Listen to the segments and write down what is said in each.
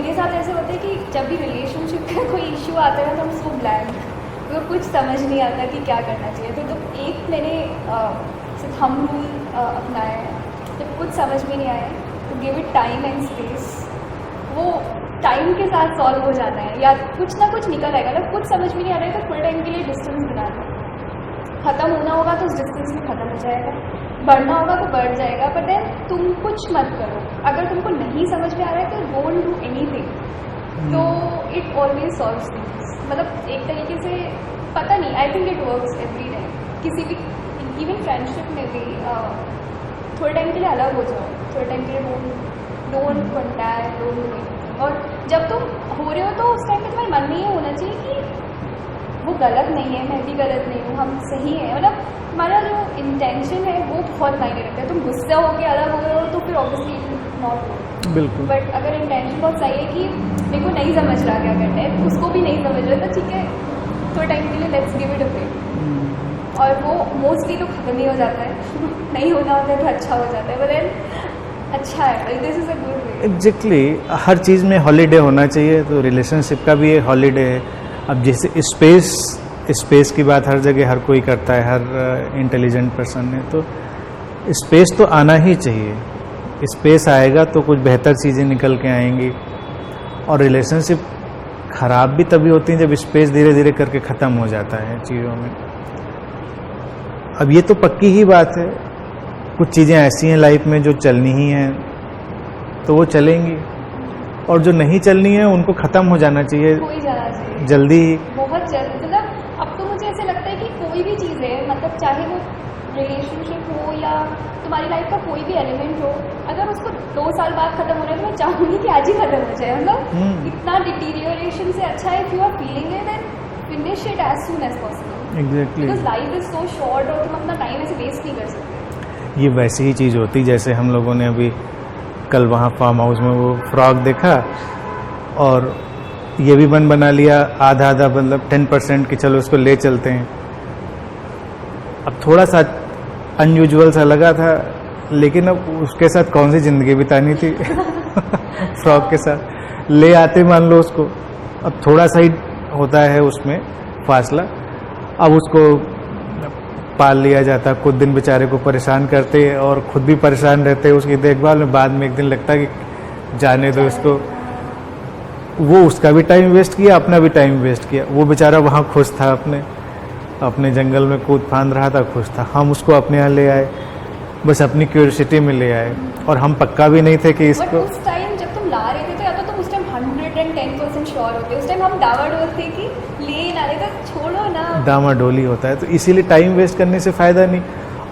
मेरे साथ ऐसे होता है कि जब भी रिलेशनशिप का कोई इशू आता है तो हम सो ब्लैंक, तो कुछ समझ नहीं आता कि क्या करना चाहिए। तो एक मैंने हम रूल अपनाया है, जब कुछ समझ में नहीं आया तो give it time and space. वो टाइम के साथ सॉल्व हो जाता है, या कुछ ना कुछ निकल आएगा। अगर कुछ समझ में नहीं आ रहा है तो फुल टाइम के लिए डिस्टेंस बना लो। ख़त्म होना होगा तो उस डिस्टेंस में ख़त्म हो जाएगा, बढ़ना होगा तो बढ़ जाएगा, पर देन तुम कुछ मत करो। अगर तुमको नहीं समझ में आ रहा है तो डोंट डू एनीथिंग, तो इट ऑलवेज सॉल्व्स थिंग्स। मतलब एक तरीके से पता नहीं, I think it works every time. किसी भी इवन फ्रेंडशिप में भी थोड़े टाइम के लिए अलग हो जाओ, थोड़े टाइम के लिए डोंट कॉन्टैक्ट, डोंट डू। और जब तुम हो रहे हो तो उस टाइम पे तुम्हारे मन में ये होना चाहिए कि वो गलत नहीं है, मैं भी गलत नहीं हूँ, हम सही हैं। मतलब हमारा जो इंटेंशन है वो बहुत मायने रखता है। तुम गुस्सा होकर अलग हो गए हो तो फिर ऑब्वियसली नॉट, बिल्कुल। बट अगर इंटेंशन बहुत सही है कि मेरे को नहीं समझ रहा क्या करना है, उसको भी नहीं समझ रहा, तो ठीक है थोड़े टाइम के लिए let's give it a break. और वो मोस्टली तो ख़त्म ही हो जाता है नहीं होना होता है तो अच्छा हो जाता है, बट अच्छा है, this is a good way. Exactly, हर चीज़ में हॉलीडे होना चाहिए, तो रिलेशनशिप का भी ये हॉलीडे है। अब जैसे स्पेस की बात हर जगह हर कोई करता है, हर इंटेलिजेंट पर्सन ने, तो स्पेस तो आना ही चाहिए। स्पेस आएगा तो कुछ बेहतर चीज़ें निकल के आएंगी। और रिलेशनशिप ख़राब भी तभी होती है जब स्पेस धीरे धीरे करके ख़त्म हो जाता है चीज़ों में। अब ये तो पक्की ही बात है, कुछ चीज़ें ऐसी हैं लाइफ में जो चलनी ही हैं तो वो चलेंगी, और जो नहीं चलनी है उनको ख़त्म हो जाना चाहिए, जल्दी ही, बहुत जल्द। मतलब अब तो मुझे ऐसे लगता है कि कोई भी चीज़ है, मतलब चाहे वो रिलेशनशिप हो या तुम्हारी लाइफ का कोई भी एलिमेंट हो, अगर उसको 2 साल बाद खत्म हो रहा है तो मैं चाहूँगी कि आज ही खत्म हो जाए। मतलब इतना डिटीरियोरेशन से अच्छा है, if you are feeling it then finish it as soon as possible. Exactly, because life is so short और तुम अपना टाइम ऐसे वेस्ट नहीं कर सकते। ये वैसी ही चीज़ होती, जैसे हम लोगों ने अभी कल वहाँ फार्म हाउस में वो फ्रॉक देखा और ये भी मन बना लिया आधा आधा, मतलब 10% कि चलो इसको ले चलते हैं। अब थोड़ा सा अनयूजुअल सा लगा था, लेकिन अब उसके साथ कौन सी ज़िंदगी बितानी थी फ्रॉक के साथ ले आते मान लो उसको। अब थोड़ा सा ही होता है उसमें फासला, अब उसको पाल लिया जाता, कुछ दिन बेचारे को परेशान करते और खुद भी परेशान रहते उसकी देखभाल में। बाद में एक दिन लगता है कि जाने दो इसको। वो उसका भी टाइम वेस्ट किया, अपना भी टाइम वेस्ट किया। वो बेचारा वहाँ खुश था, अपने जंगल में कूद फांद रहा था, खुश था। हम उसको अपने यहाँ ले आए, बस अपनी क्यूरियोसिटी में ले आए, और हम पक्का भी नहीं थे कि इसको। उस टाइम जब तुम ला रहे थे तो या तो तुम उस टाइम 110% श्योर होते, उस टाइम हम डावाडोल थे कि ले ना ले तो छोड़ो ना, डामाडोली होता है। तो इसीलिए टाइम वेस्ट करने से फ़ायदा नहीं।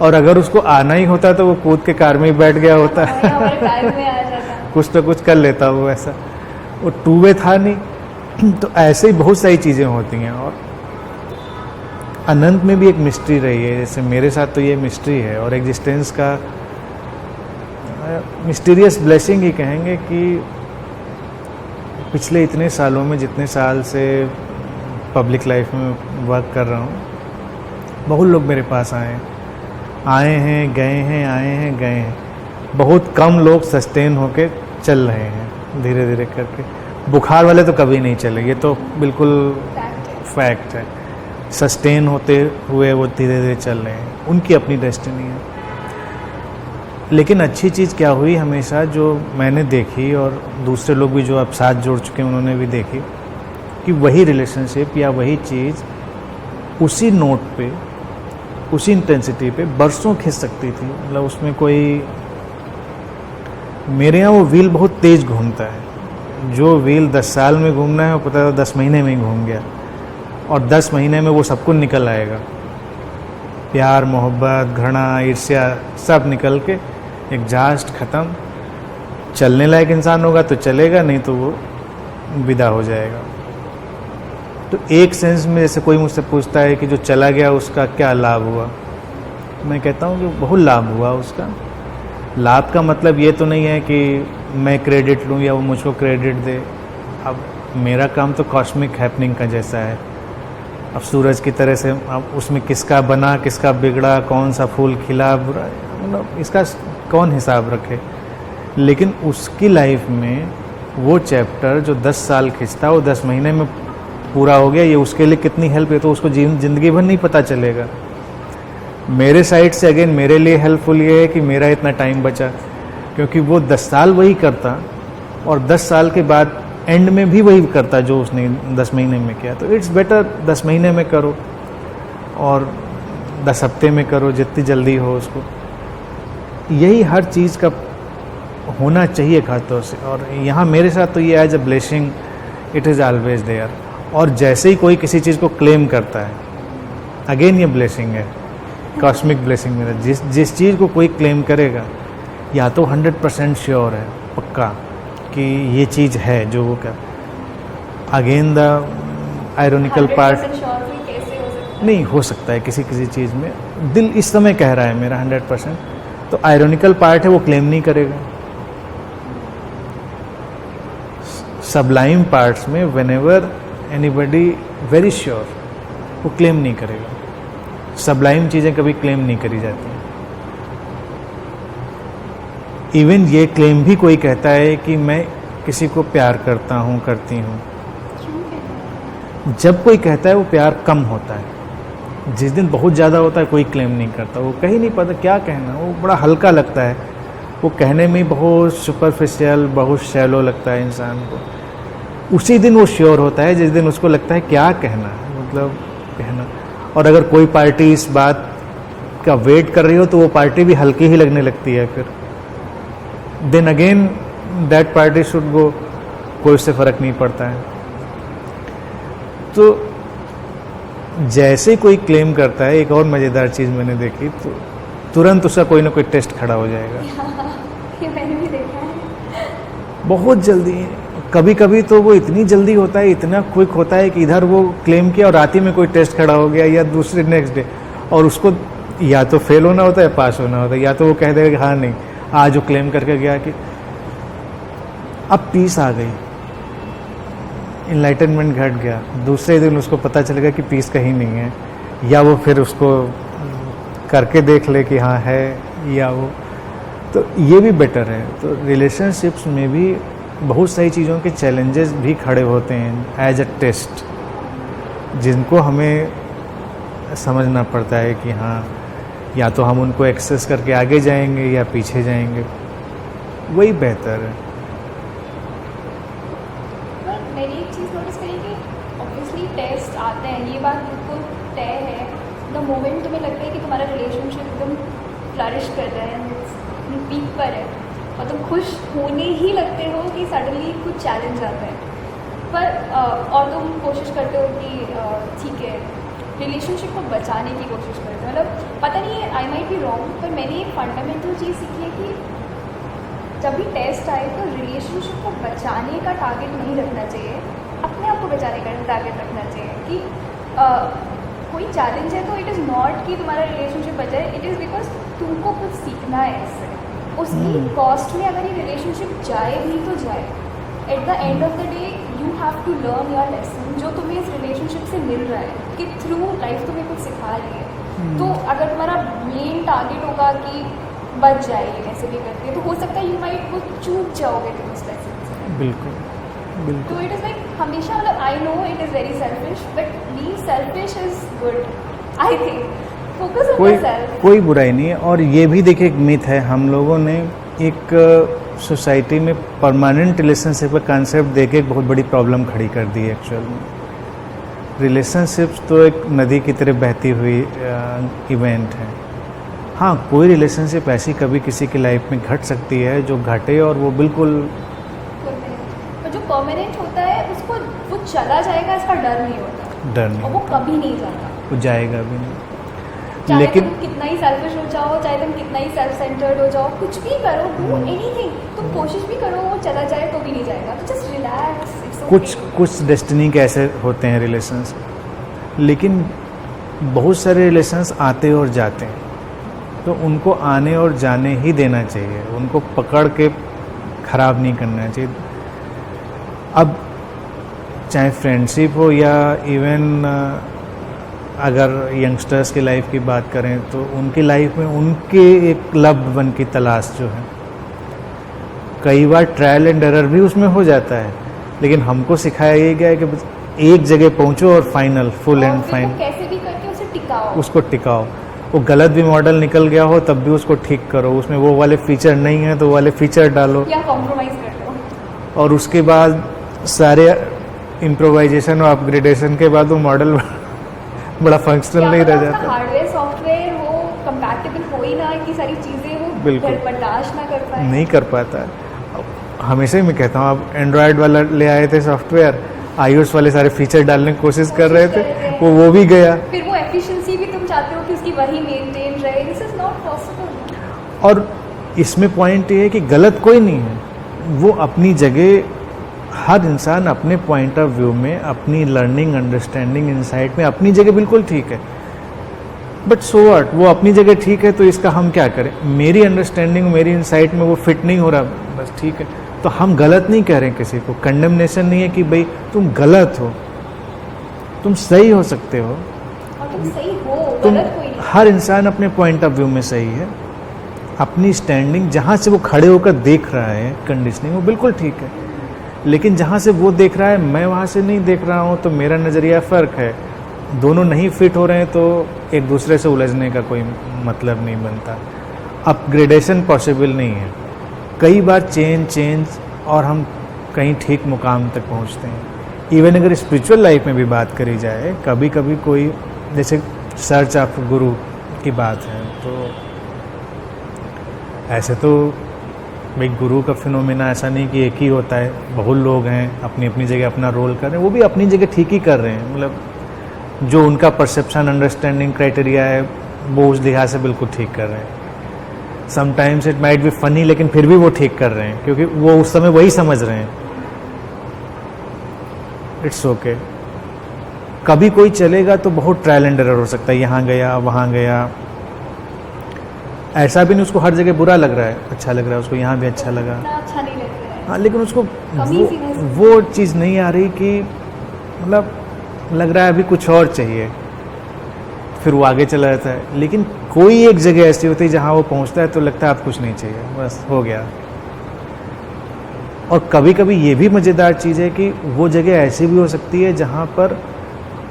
और अगर उसको आना ही होता तो वो कूद के कार में ही बैठ गया होता हमारे कार में आ जाता कुछ तो कुछ कर लेता वो, ऐसा वो टू वे था नहीं। तो ऐसे ही बहुत सारी चीज़ें होती हैं। और अनंत में भी एक मिस्ट्री रही है, जैसे मेरे साथ तो ये मिस्ट्री है, और एग्जिस्टेंस का मिस्टीरियस ब्लेसिंग ही कहेंगे कि पिछले इतने सालों में, जितने साल से पब्लिक लाइफ में वर्क कर रहा हूँ, बहुत लोग मेरे पास आए हैं, गए हैं, आए हैं, गए हैं। बहुत कम लोग सस्टेन होके चल रहे हैं धीरे धीरे करके। बुखार वाले तो कभी नहीं चले, ये तो बिल्कुल फैक्ट है। सस्टेन होते हुए वो धीरे धीरे चल रहे हैं, उनकी अपनी डेस्टिनी है। लेकिन अच्छी चीज़ क्या हुई हमेशा, जो मैंने देखी और दूसरे लोग भी जो अब साथ जुड़ चुके हैं उन्होंने भी देखी, कि वही रिलेशनशिप या वही चीज़ उसी नोट पे, उसी इंटेंसिटी पे बरसों खिंच सकती थी। मतलब उसमें कोई, मेरे यहाँ वो व्हील बहुत तेज़ घूमता है। जो व्हील 10 साल में घूमना है वो पता है 10 महीने में ही घूम गया, और 10 महीने में वो सब कुछ निकल आएगा। प्यार, मोहब्बत, घृणा, ईर्ष्या सब निकल के एग्जॉस्ट ख़त्म। चलने लायक इंसान होगा तो चलेगा, नहीं तो वो विदा हो जाएगा। तो एक सेंस में जैसे कोई मुझसे पूछता है कि जो चला गया उसका क्या लाभ हुआ, मैं कहता हूँ कि बहुत लाभ हुआ उसका। लाभ का मतलब ये तो नहीं है कि मैं क्रेडिट लूँ या वो मुझको क्रेडिट दे। अब मेरा काम तो कॉस्मिक हैपनिंग का जैसा है। अब सूरज की तरह से, अब उसमें किसका बना, किसका बिगड़ा, कौन सा फूल खिला, मतलब इसका कौन हिसाब रखे। लेकिन उसकी लाइफ में वो चैप्टर जो 10 साल खिंचता वो 10 महीने में पूरा हो गया, ये उसके लिए कितनी हेल्प है, तो उसको ज़िंदगी भर नहीं पता चलेगा। मेरे साइड से अगेन मेरे लिए हेल्पफुल ये है कि मेरा इतना टाइम बचा, क्योंकि वो 10 साल वही करता और 10 साल के बाद एंड में भी वही करता जो उसने 10 महीने में किया। तो इट्स बेटर 10 महीने में करो और 10 हफ्ते में करो, जितनी जल्दी हो उसको। यही हर चीज़ का होना चाहिए खासतौर से। और यहाँ मेरे साथ तो ये as a blessing it is always there. और जैसे ही कोई किसी चीज़ को क्लेम करता है, अगेन ये ब्लेसिंग है, कॉस्मिक ब्लेसिंग मेरा। जिस चीज़ को कोई क्लेम करेगा या तो 100% श्योर है, पक्का कि ये चीज़ है जो वो कर। Again the ironical part, 100% sure भी कैसे हो सकता है? नहीं हो सकता है किसी किसी चीज़ में, दिल इस समय कह रहा है मेरा 100%, तो आयरोनिकल पार्ट है वो क्लेम नहीं करेगा। सबलाइम पार्ट्स में व्हेनेवर एनीबडी वेरी श्योर, वो क्लेम नहीं करेगा। सबलाइम चीज़ें कभी क्लेम नहीं करी जाती। इवन ये क्लेम भी कोई कहता है कि मैं किसी को प्यार करता हूँ, करती हूँ, क्यों कहते हैं? जब कोई कहता है वो प्यार कम होता है। जिस दिन बहुत ज़्यादा होता है कोई क्लेम नहीं करता, वो कहीं नहीं पता क्या कहना, वो बड़ा हल्का लगता है, वो कहने में बहुत सुपरफिशियल, बहुत शैलो लगता है इंसान को। उसी दिन वो श्योर होता है जिस दिन उसको लगता है क्या कहना है, मतलब कहना। और अगर कोई पार्टी इस बात का वेट कर रही हो तो वो पार्टी भी हल्की ही लगने लगती है फिर। Then again that party should go, कोई उससे फ़र्क नहीं पड़ता है। तो जैसे कोई क्लेम करता है, एक और मज़ेदार चीज़ मैंने देखी, तो तुरंत उसका कोई ना कोई टेस्ट खड़ा हो जाएगा। ये मैंने भी देखा है। बहुत जल्दी, कभी कभी तो वो इतनी जल्दी होता है, इतना क्विक होता है कि इधर वो क्लेम किया और रात ही में कोई टेस्ट खड़ा हो गया या दूसरे नेक्स्ट डे, और उसको या तो फेल होना होता है, पास होना होता है, या तो वो कह देगा कि हाँ नहीं, आज वो क्लेम करके गया कि अब पीस आ गई, इनलाइटनमेंट घट गया, दूसरे दिन उसको पता चलेगा कि पीस कहीं नहीं है, या वो फिर उसको करके देख ले कि हाँ है, या वो, तो ये भी बेटर है। तो रिलेशनशिप्स में भी बहुत सारी चीज़ों के चैलेंजेस भी खड़े होते हैं एज अ टेस्ट, जिनको हमें समझना पड़ता है कि हाँ, या तो हम उनको एक्सेस करके आगे जाएंगे या पीछे जाएंगे, वही बेहतर है। पर मैंने एक चीज़ नोटिस करी कि ऑब्वियसली टेस्ट आते हैं, ये बात बिल्कुल तय है। द मोमेंट तुम्हें लगता है कि तुम्हारा रिलेशनशिप एकदम फ्लरिश कर रहा है, पीक पर है, और तुम खुश होने ही लगते हो कि सडनली कुछ चैलेंज आता है, पर और तुम कोशिश करते हो कि ठीक है, रिलेशनशिप को बचाने की कोशिश करते हो। मतलब पता नहीं है, आई माइट बी रॉन्ग, पर मैंने एक फंडामेंटल चीज़ सीखी है कि जब भी टेस्ट आए तो रिलेशनशिप को बचाने का टारगेट नहीं रखना चाहिए, अपने आप को बचाने का टारगेट रखना चाहिए। कि कोई चैलेंज है तो इट इज़ नॉट कि तुम्हारा रिलेशनशिप बचाए, इट इज़ बिकॉज तुमको कुछ सीखना है इससे। उसकी कॉस्ट में अगर ये रिलेशनशिप जाए भी तो जाए, at the end of the day you have to learn your lesson, जो तुम्हें इस रिलेशनशिप से मिल रहा है, कि थ्रू लाइफ तुम्हें कुछ सिखा रही है। तो अगर तुम्हारा मेन टारगेट होगा कि बच जाए ये कैसे भी करके, तो हो सकता है यू माइट वो चूक जाओगे तुम उस लेसन से। बिल्कुल बिल्कुल। तो इट इज़ लाइक हमेशा, मतलब I know it is very selfish, but be selfish is good, I think. Focus on yourself, कोई बुराई नहीं है। और ये भी देखिए एक मिथ है, हम लोगों ने एक सोसाइटी में परमानेंट रिलेशनशिप का कॉन्सेप्ट देके एक बहुत बड़ी प्रॉब्लम खड़ी कर दी है। एक्चुअल में रिलेशनशिप्स तो एक नदी की तरह बहती हुई इवेंट है। हाँ, कोई रिलेशनशिप ऐसी कभी किसी की लाइफ में घट सकती है जो घटे, और वो बिल्कुल, पर जो परमानेंट होता है उसको वो चला जाएगा इसका डर नहीं होता, डर नहीं, और वो कभी नहीं जाता, वो जाएगा भी नहीं। चाहे लेकिन तुम कितना ही सेल्फिश हो जाओ, चाहे तुम कितना ही सेल्फ सेंटर्ड हो जाओ, कुछ भी करो, डू एनीथिंग, तुम कोशिश भी करो वो चला जाए तो भी नहीं जाएगा। तो जस्ट रिलैक्स, इट्स ओके। कुछ डेस्टिनी के ऐसे होते हैं रिलेशंस, लेकिन बहुत सारे रिलेशंस आते और जाते हैं, तो उनको आने और जाने ही देना चाहिए, उनको पकड़ के ख़राब नहीं करना चाहिए। अब चाहे फ्रेंडशिप हो या इवन अगर यंगस्टर्स की लाइफ की बात करें, तो उनकी लाइफ में उनके एक लव्ड वन की तलाश जो है, कई बार ट्रायल एंड एरर भी उसमें हो जाता है, लेकिन हमको सिखाया ये गया है कि बस एक जगह पहुंचो और फाइनल फुल एंड और फिर फाइन वो कैसे भी करके उसे टिकाओ। उसको टिकाओ। वो गलत भी मॉडल निकल गया हो तब भी उसको ठीक करो, उसमें वो वाले फीचर नहीं है तो वो वाले फीचर डालो, या कॉम्प्रोमाइज कर लो। और उसके बाद सारे इम्प्रोवाइजेशन और अपग्रेडेशन के बाद वो मॉडल बड़ा फंक्शनल नहीं रह जाता। हार्डवेयर सॉफ्टवेयर वो कंपैटिबल हो ही ना, इतनी सारी चीजें वो बिल्कुल। बर्दाश्त ना कर पाए। नहीं कर पाता। हमेशा ही मैं कहता हूँ, आप एंड्रॉयड वाला ले आए थे सॉफ्टवेयर, iOS वाले सारे फीचर डालने की कोशिश कर रहे थे, वो भी गया। फिर वो एफिशिएंसी भी तुम चाहते हो कि उसकी वही मेंटेन रहे, दिस इज नॉट पॉसिबल। और इसमें पॉइंट ये है कि गलत कोई नहीं है, वो अपनी जगह, हर इंसान अपने पॉइंट ऑफ व्यू में, अपनी लर्निंग, अंडरस्टैंडिंग, इंसाइट में अपनी जगह बिल्कुल ठीक है। बट सो व्हाट, वो अपनी जगह ठीक है तो इसका हम क्या करें? मेरी अंडरस्टैंडिंग, मेरी इंसाइट में वो फिट नहीं हो रहा, बस ठीक है। तो हम गलत नहीं कह रहे हैं किसी को, कंडेमनेशन नहीं है कि भाई तुम गलत हो, तुम सही हो सकते हो। और तुम सही हो, तुम, गलत कोई नहीं। हर इंसान अपने पॉइंट ऑफ व्यू में सही है, अपनी स्टैंडिंग जहाँ से वो खड़े होकर देख रहा है, कंडीशनिंग वो बिल्कुल ठीक है। लेकिन जहाँ से वो देख रहा है मैं वहाँ से नहीं देख रहा हूँ, तो मेरा नज़रिया फ़र्क है, दोनों नहीं फिट हो रहे हैं, तो एक दूसरे से उलझने का कोई मतलब नहीं बनता। अपग्रेडेशन पॉसिबल नहीं है, कई बार चेंज और हम कहीं ठीक मुकाम तक पहुँचते हैं। इवन अगर स्पिरिचुअल लाइफ में भी बात करी जाए, कभी कभी कोई, जैसे सर्च ऑफ गुरु की बात है, तो ऐसे तो भाई गुरु का फिनोमेना ऐसा नहीं कि एक ही होता है, बहुत लोग हैं अपनी अपनी जगह अपना रोल कर रहे हैं, वो भी अपनी जगह ठीक ही कर रहे हैं। मतलब जो उनका परसेप्शन, अंडरस्टैंडिंग क्राइटेरिया है, वो उस लिहाज से बिल्कुल ठीक कर रहे हैं। Sometimes it might be funny, लेकिन फिर भी वो ठीक कर रहे हैं, क्योंकि वो उस समय वही समझ रहे हैं। It's okay. कभी कोई चलेगा तो बहुत ट्रायल एंड एरर हो सकता है, यहाँ गया वहाँ गया, ऐसा भी नहीं उसको हर जगह बुरा लग रहा है, अच्छा लग रहा है उसको, यहाँ भी अच्छा लगा, इतना अच्छा नहीं लग रहा है। हाँ, लेकिन उसको कमी सी महसूस वो चीज़ नहीं आ रही कि मतलब लग रहा है अभी कुछ और चाहिए, फिर वो आगे चला जाता है। लेकिन कोई एक जगह ऐसी होती है जहाँ वो पहुँचता है तो लगता है अब कुछ नहीं चाहिए, बस हो गया। और कभी कभी ये भी मज़ेदार चीज़ है कि वो जगह ऐसी भी हो सकती है जहाँ पर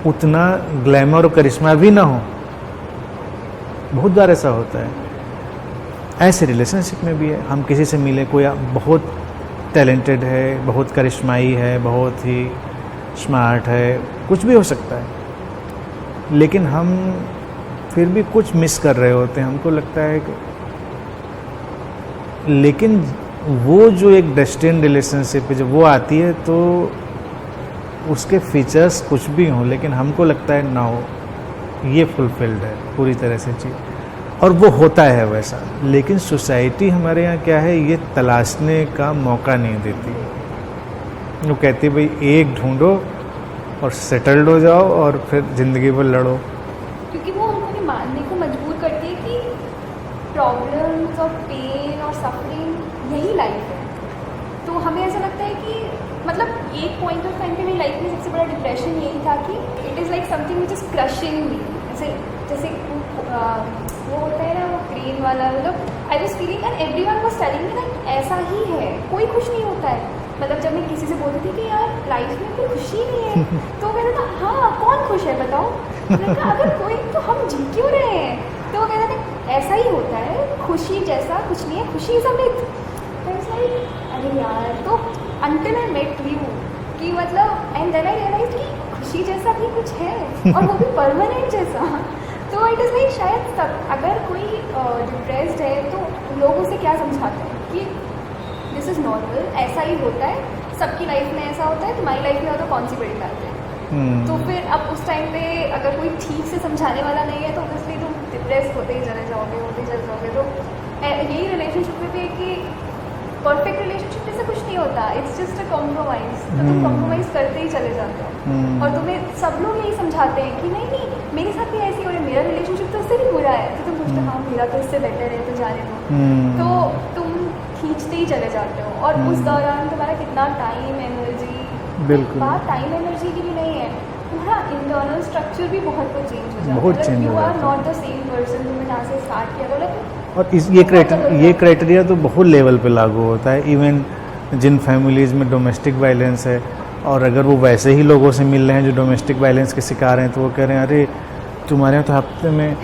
उतना ग्लैमर और करिश्मा भी ना हो, बहुत बार ऐसा होता है। ऐसे रिलेशनशिप में भी है, हम किसी से मिले, कोई बहुत टैलेंटेड है, बहुत करिश्माई है, बहुत ही स्मार्ट है, कुछ भी हो सकता है, लेकिन हम फिर भी कुछ मिस कर रहे होते हैं, हमको लगता है कि, लेकिन वो जो एक डेस्टिन्ड रिलेशनशिप है जब वो आती है तो उसके फीचर्स कुछ भी हों, लेकिन हमको लगता है ना हो, ये फुलफिल्ड है पूरी तरह से चीज़, और वो होता है वैसा। लेकिन सोसाइटी हमारे यहाँ क्या है, ये तलाशने का मौका नहीं देती। वो कहती भाई एक ढूंढो और सेटल्ड हो जाओ और फिर ज़िंदगी भर लड़ो। क्योंकि वो हमको मानने को मजबूर करती है कि प्रॉब्लम्स और पेन और सफरिंग यही लाइफ है। तो हमें ऐसा लगता है कि मतलब एक पॉइंट ऑफ टाइम पे मेरी लाइफ में सबसे बड़ा डिप्रेशन यही था कि it is like something which is crushing me. जैसे वो होता है ना, वो ग्रीन वाला, मतलब I was feeling and everyone was telling me that ऐसा ही है, कोई खुश नहीं होता है। मतलब जब मैं किसी से बोलती थी कि यार लाइफ में कोई खुशी नहीं है, तो वो कहता था हाँ कौन खुश है बताओ। मैंने कहा अगर कोई, तो हम जी क्यों रहे हैं? तो वो कहता था ऐसा ही होता है, खुशी जैसा कुछ नहीं है, खुशी इज़ अ मिथ। अरे यार, तो अंटिल आई मेट यू कि मतलब एंड देन आई रियलाइज कि खुशी जैसा भी कुछ है और वो भी परमानेंट जैसा। तो इट इज़ लाइक शायद तब अगर कोई डिप्रेस्ड है तो लोग उसे क्या समझाते हैं कि दिस इज़ नॉर्मल, ऐसा ही होता है, सबकी लाइफ में ऐसा होता है, तुम्हारी लाइफ में हो तो कौन सी बड़ी बात है। तो फिर अब उस टाइम पे अगर कोई ठीक से समझाने वाला नहीं है तो ऑब्वियसली तुम डिप्रेस होते ही चले जाओगे। तो यही रिलेशनशिप में भी है कि परफेक्ट रिलेशनशिप में से कुछ नहीं होता, इट्स जस्ट अ कॉम्प्रोमाइज़। तो तुम कॉम्प्रोमाइज़ करते ही चले जाते हो और तुम्हें सब लोग यही समझाते हैं कि नहीं मेरे साथ भी ऐसी हो रही है, मेरा रिलेशनशिप तो उससे भी बुरा है, तो तुम पूछते हाँ मेरा तो इससे बेटर है, तो जाने दो। तो तुम खींचते ही चले जाते हो और उस दौरान तुम्हारा कितना टाइम, एनर्जी, बिल्कुल बात टाइम एनर्जी की भी नहीं है, तुम्हारा इंटरनल स्ट्रक्चर भी बहुत कुछ चेंज हो जाता है। बहुत change यू हो आर जाता है। नॉट द सेम पर्सन तुमने जहाँ से स्टार्ट किया, बोला और ये क्राइटेरिया तो बहुत लेवल पे लागू होता है, इवन जिन फैमिलीज़ में डोमेस्टिक वायलेंस है, और अगर वो वैसे ही लोगों से मिल रहे हैं जो डोमेस्टिक वायलेंस के शिकार हैं, तो वो कह रहे हैं अरे तुम्हारे यहाँ तो हफ्ते में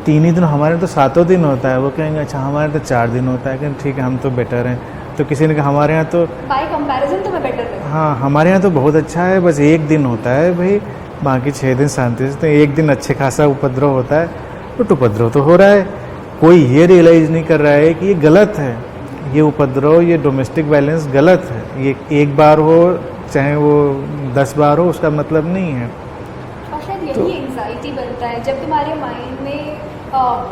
3 ही दिन, हमारे यहाँ तो 7 दिन होता है। वो कहेंगे अच्छा हमारे तो 4 दिन होता है, कि ठीक है हम तो बेटर हैं। तो किसी ने कहा हमारे यहाँ तो बाय कंपैरिजन तो मैं बेटर हूँ। हाँ हमारे यहाँ तो बहुत अच्छा है, बस 1 दिन होता है भाई, बाकी 6 दिन शांति से। तो 1 दिन अच्छे खासा उपद्रव होता है, तो उपद्रव तो हो रहा है। कोई ये रियलाइज़ नहीं कर रहा है कि ये गलत है, ये उपद्रव, ये डोमेस्टिक वायलेंस गलत है। ये 1 बार हो चाहे वो 10 बार हो, उसका मतलब नहीं है। और शायद यही एंग्जाइटी बनता है जब तुम्हारे माइंड में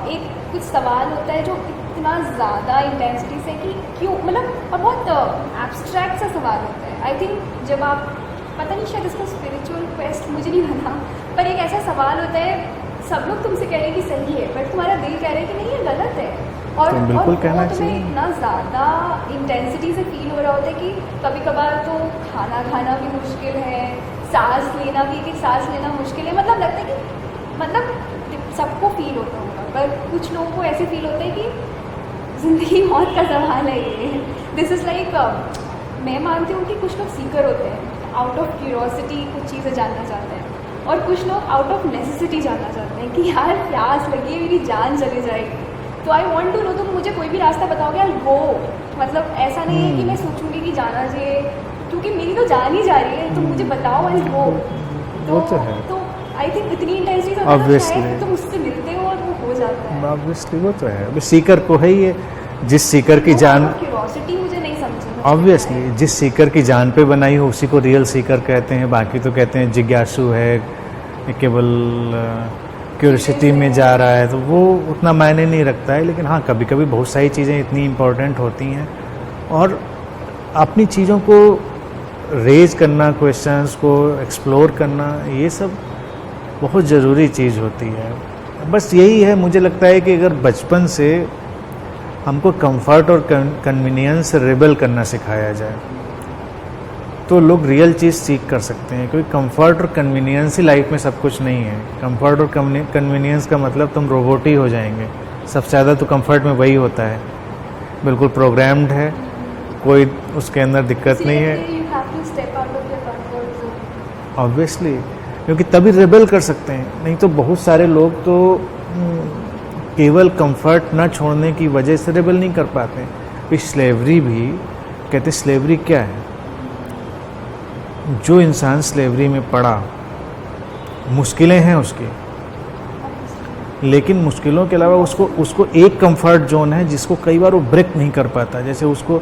एक कुछ सवाल होता है जो इतना ज़्यादा इंटेंसिटी से कि क्यों, मतलब और बहुत एब्स्ट्रैक्ट सा सवाल होता है। आई थिंक जब आप, पता नहीं शायद इसको स्पिरिचुअल क्वेस्ट मुझे नहीं पता, पर एक ऐसा सवाल होता है, सब लोग तुमसे कह रहे हैं कि सही है, बट तुम्हारा दिल कह रहा है कि नहीं ये गलत है। और तो बिल्कुल कहना तुम्हें चाहिए। इतना ज़्यादा इंटेंसिटी से फील हो रहा होता है कि कभी कभार तो खाना खाना भी मुश्किल है, सांस लेना भी, कि सांस लेना मुश्किल है। मतलब लगता है कि मतलब सबको फील होता होगा, पर कुछ लोगों को ऐसे फील होता है कि ज़िंदगी मौत का सवाल है ये। दिस इज़ लाइक, मैं मानती हूँ कि कुछ लोग सीकर होते हैं, आउट ऑफ क्यूरोसिटी कुछ चीज़ें जानना चाहते हैं, और कुछ लोग आउट ऑफ नेसेसिटी जानना चाहते हैं कि यार प्यास लगी है, मेरी जान चली जाएगी, तो आई वॉन्ट टू नो, तुम मुझे कोई भी रास्ता बताओगे आई गो। मतलब ऐसा नहीं है कि मैं सोचूंगी कि जाना चाहिए, क्योंकि मेरी तो जान ही जा रही है, तुम मुझे बताओ आई गो। वो तो है। तो आई थिंक इतनी इंटेंसिटी होती है, शायद तुम उससे मिलते हो और वो हो जाता है। ऑब्वियसली वो तो है, अभी सीकर को है ये, जिस सीकर की जान, क्यूरोसिटी मुझे नहीं समझी। ऑब्वियसली जिस सीकर की जान पे बनाई हो उसी को रियल सीकर कहते हैं। बाकी तो कहते हैं जिज्ञासु है, केवल क्यूरियोसिटी में जा रहा है, तो वो उतना मायने नहीं रखता है। लेकिन हाँ कभी कभी बहुत सारी चीज़ें इतनी इम्पोर्टेंट होती हैं, और अपनी चीज़ों को रेज करना, क्वेश्चंस को एक्सप्लोर करना, ये सब बहुत ज़रूरी चीज़ होती है। बस यही है, मुझे लगता है कि अगर बचपन से हमको कंफर्ट और कन्वीनियंस से रिबेल करना सिखाया जाए तो लोग रियल चीज़ सीख कर सकते हैं। क्योंकि कंफर्ट और कन्वीनियंस ही लाइफ में सब कुछ नहीं है। कंफर्ट और कन्वीनियंस का मतलब तुम रोबोट ही हो जाएंगे। सबसे ज़्यादा तो कंफर्ट में वही होता है, बिल्कुल प्रोग्राम्ड है, कोई उसके अंदर दिक्कत नहीं है। ऑब्वियसली, क्योंकि तभी रिबेल कर सकते हैं। नहीं तो बहुत सारे लोग तो केवल कंफर्ट ना छोड़ने की वजह से रिबेल नहीं कर पाते। फिर स्लेवरी भी कहते, स्लेवरी क्या है? जो इंसान स्लेवरी में पड़ा, मुश्किलें हैं उसकी, लेकिन मुश्किलों के अलावा उसको एक कंफर्ट जोन है जिसको कई बार वो ब्रेक नहीं कर पाता। जैसे उसको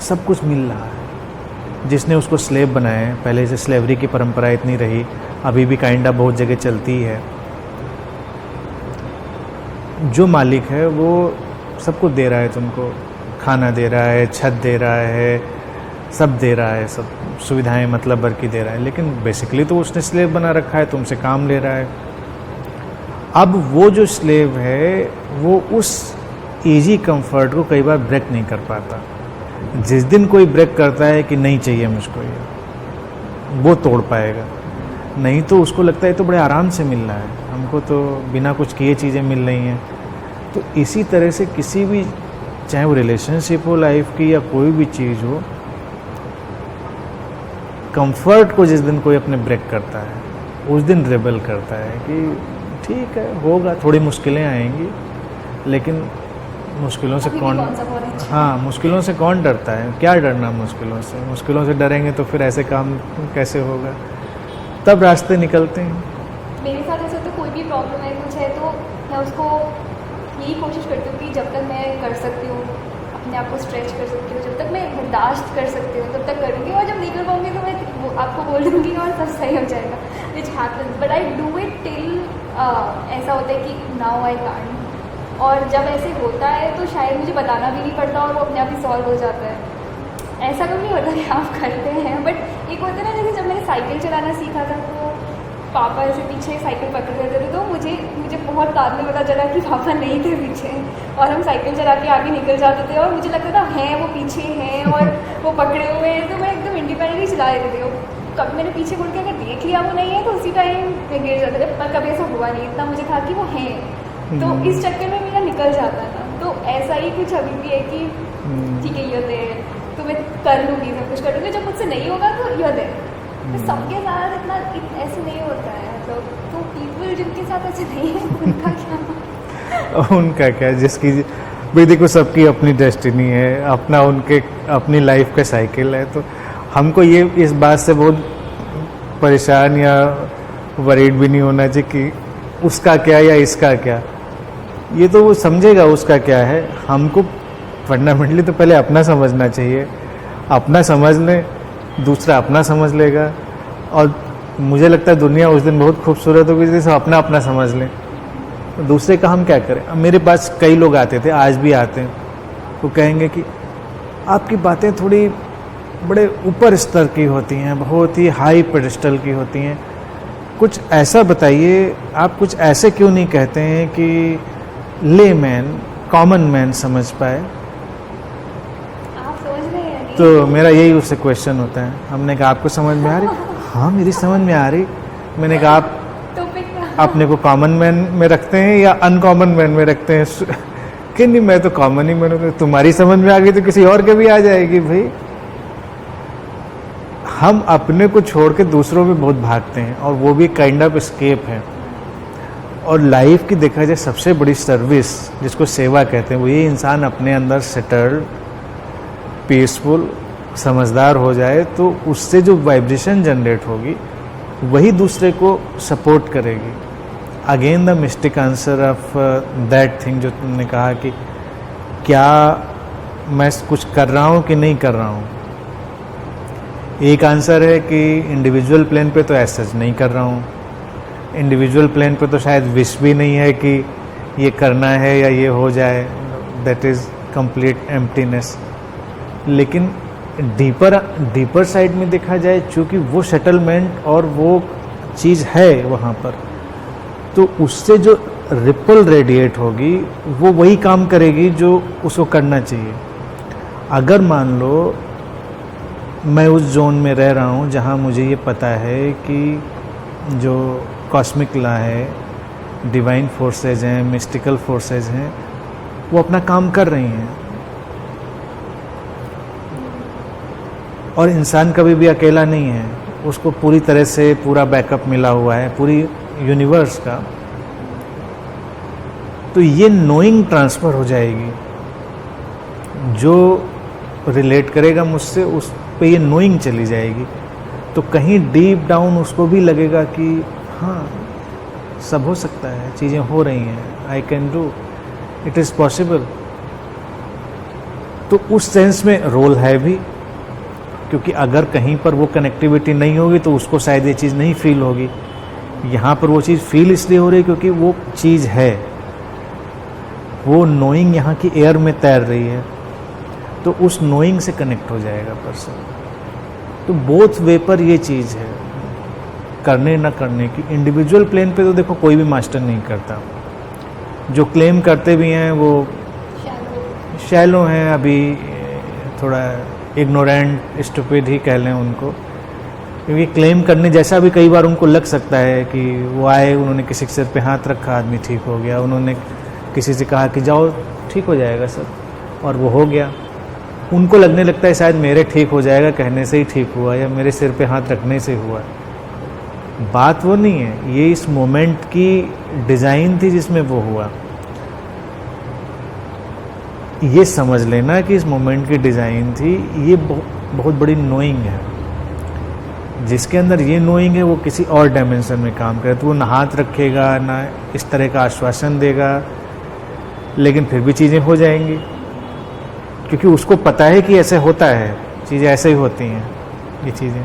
सब कुछ मिल रहा है, जिसने उसको स्लेव बनाया है। पहले से स्लेवरी की परंपरा इतनी रही, अभी भी काइंडा बहुत जगह चलती है। जो मालिक है वो सबको दे रहा है, तुमको खाना दे रहा है, छत दे रहा है, सब दे रहा है, सब सुविधाएं मतलब भर की दे रहा है, लेकिन बेसिकली तो उसने स्लेव बना रखा है, तुमसे काम ले रहा है। अब वो जो स्लेव है वो उस इजी कंफर्ट को कई बार ब्रेक नहीं कर पाता। जिस दिन कोई ब्रेक करता है कि नहीं चाहिए मुझको ये, वो तोड़ पाएगा। नहीं तो उसको लगता है तो बड़े आराम से मिल रहा है, हमको तो बिना कुछ किए चीज़ें मिल रही हैं। तो इसी तरह से किसी भी, चाहे वो रिलेशनशिप हो लाइफ की या कोई भी चीज़ हो, कंफर्ट को जिस दिन कोई अपने ब्रेक करता है उस दिन रेबल करता है कि ठीक है होगा, थोड़ी मुश्किलें आएंगी, लेकिन मुश्किलों से कौन, हाँ मुश्किलों से कौन डरता है? क्या डरना मुश्किलों से? मुश्किलों से डरेंगे तो फिर ऐसे काम कैसे होगा? तब रास्ते निकलते हैं। मेरे साथ ऐसे तो कोई भी प्रॉब्लम है, कुछ है, तो मैं उसको यही कोशिश करती हूँ कि जब तक मैं कर सकती हूँ, अपने आप को स्ट्रेच कर सकती हूँ, जब तक मैं बर्दाश्त कर सकती हूँ तब तक करूँगी, और जब नहीं कर पाऊँगी तो मैं आपको बोल दूँगी और सब सही हो जाएगा। Which happens, but I do it till ऐसा होता है कि नाउ आई कांट। और जब ऐसे होता है तो शायद मुझे बताना भी नहीं पड़ता और वो अपने आप ही सॉल्व हो जाता है। ऐसा कभी नहीं होता कि आप करते हैं, बट एक होता है ना, जैसे जब मैंने साइकिल चलाना सीखा था तो पापा ऐसे पीछे साइकिल पकड़ लेते थे, तो मुझे बहुत बाद में पता चला कि पापा नहीं थे पीछे, और हम साइकिल चला के आगे निकल जाते थे और मुझे लगता था हैं वो पीछे हैं और वो पकड़े हुए हैं, तो मैं एकदम इंडिपेंडेंटली चला लेते थे। कभी मैंने पीछे मुड़ के अगर देख लिया वो नहीं है तो उसी टाइम गिर जाते थे, पर कभी ऐसा हुआ नहीं, इतना मुझे था कि वो हैं, तो इस चक्कर में मेरा निकल जाता था। तो ऐसा ही कुछ अभी भी है कि ठीक है ये दे, तो मैं कर लूँगी, सब कुछ कर लूँगी, जब मुझसे नहीं होगा तो ये दे। तो सबके साथ इतना ऐसे नहीं होता है, मतलब तो पीपल जिनके साथ ऐसे नहीं है उनका क्या उनका क्या, जिसकी भाई देखो सबकी अपनी डेस्टिनी है, अपना उनके अपनी लाइफ का साइकिल है। तो हमको ये इस बात से बहुत परेशान या वरीड भी नहीं होना चाहिए कि उसका क्या या इसका क्या। ये तो वो समझेगा उसका क्या है। हमको फंडामेंटली तो पहले अपना समझना चाहिए, अपना समझ लें, दूसरा अपना समझ लेगा। और मुझे लगता है दुनिया उस दिन बहुत खूबसूरत होगी जैसे अपना अपना समझ लें, दूसरे का हम क्या करें। अब मेरे पास कई लोग आते थे, आज भी आते हैं, वो कहेंगे कि आपकी बातें थोड़ी बड़े ऊपर स्तर की होती हैं, बहुत ही हाई पेडिस्टल की होती हैं, कुछ ऐसा बताइए, आप कुछ ऐसे क्यों नहीं कहते हैं कि ले मैन, कॉमन मैन समझ पाए। आप समझ रहे हैं नहीं? तो मेरा यही उससे क्वेश्चन होता है। हमने कहा आपको समझ में आ रही? हाँ मेरी समझ में आ रही। मैंने कहा आप अपने को कॉमन मैन में रखते हैं या अनकॉमन मैन में रखते हैं? कि नहीं मैं तो कॉमन ही मैन हूँ। तुम्हारी समझ में आ गई तो किसी और के भी आ जाएगी भाई। हम अपने को छोड़ के दूसरों में बहुत भागते हैं और वो भी काइंड ऑफ एस्केप है। और लाइफ की देखा जाए सबसे बड़ी सर्विस जिसको सेवा कहते हैं, वो ये इंसान अपने अंदर सेटल्ड, पीसफुल, समझदार हो जाए तो उससे जो वाइब्रेशन जनरेट होगी वही दूसरे को सपोर्ट करेगी। Again the mystic answer of that thing जो तुमने कहा कि क्या मैं कुछ कर रहा हूँ कि नहीं कर रहा हूँ। एक आंसर है कि इंडिविजुअल प्लेन पे तो ऐसा नहीं कर रहा हूँ, इंडिविजुअल प्लेन पे तो शायद विश भी नहीं है कि ये करना है या ये हो जाए, दैट इज़ कंप्लीट एम्प्टीनेस। लेकिन डीपर साइड में देखा जाए, चूँकि वो सेटलमेंट और वो चीज़ है वहाँ पर, तो उससे जो रिपल रेडिएट होगी वो वही काम करेगी जो उसको करना चाहिए। अगर मान लो मैं उस जोन में रह रहा हूँ जहाँ मुझे ये पता है कि जो कॉस्मिक लॉ है, डिवाइन फोर्सेज हैं, मिस्टिकल फोर्सेज हैं, वो अपना काम कर रही हैं, और इंसान कभी भी अकेला नहीं है, उसको पूरी तरह से पूरा बैकअप मिला हुआ है पूरी यूनिवर्स का। तो ये नोइंग ट्रांसफ़र हो जाएगी, जो रिलेट करेगा मुझसे उस पे ये नोइंग चली जाएगी। तो कहीं डीप डाउन उसको भी लगेगा कि हाँ सब हो सकता है, चीज़ें हो रही हैं, I can do, it is possible. तो उस सेंस में रोल है भी, क्योंकि अगर कहीं पर वो कनेक्टिविटी नहीं होगी तो उसको शायद ये चीज़ नहीं फील होगी। यहाँ पर वो चीज़ फील इसलिए हो रही है क्योंकि वो चीज़ है, वो नोइंग यहाँ की एयर में तैर रही है, तो उस नोइंग से कनेक्ट हो जाएगा पर्सन। तो बोथ वे पर ये चीज़ है, करने ना करने की। इंडिविजुअल प्लेन पे तो देखो कोई भी मास्टर नहीं करता, जो क्लेम करते भी हैं वो शैलो हैं, अभी थोड़ा इग्नोरेंट स्टूपिड ही कह लें उनको, क्योंकि क्लेम करने जैसा भी कई बार उनको लग सकता है कि वो आए, उन्होंने किसी के सिर पे हाथ रखा, आदमी ठीक हो गया, उन्होंने किसी से कहा कि जाओ ठीक हो जाएगा सब, और वो हो गया। उनको लगने लगता है शायद मेरे ठीक हो जाएगा कहने से ही ठीक हुआ, या मेरे सिर पे हाथ रखने से हुआ। बात वो नहीं है, ये इस मोमेंट की डिज़ाइन थी जिसमें वो हुआ। ये समझ लेना कि इस मोमेंट की डिज़ाइन थी, ये बहुत बड़ी नोइंग है। जिसके अंदर ये नोइंग है वो किसी और डायमेंशन में काम करे, तो वो ना हाथ रखेगा ना इस तरह का आश्वासन देगा, लेकिन फिर भी चीज़ें हो जाएंगी, क्योंकि उसको पता है कि ऐसे होता है, चीज़ें ऐसे ही होती हैं ये चीज़ें।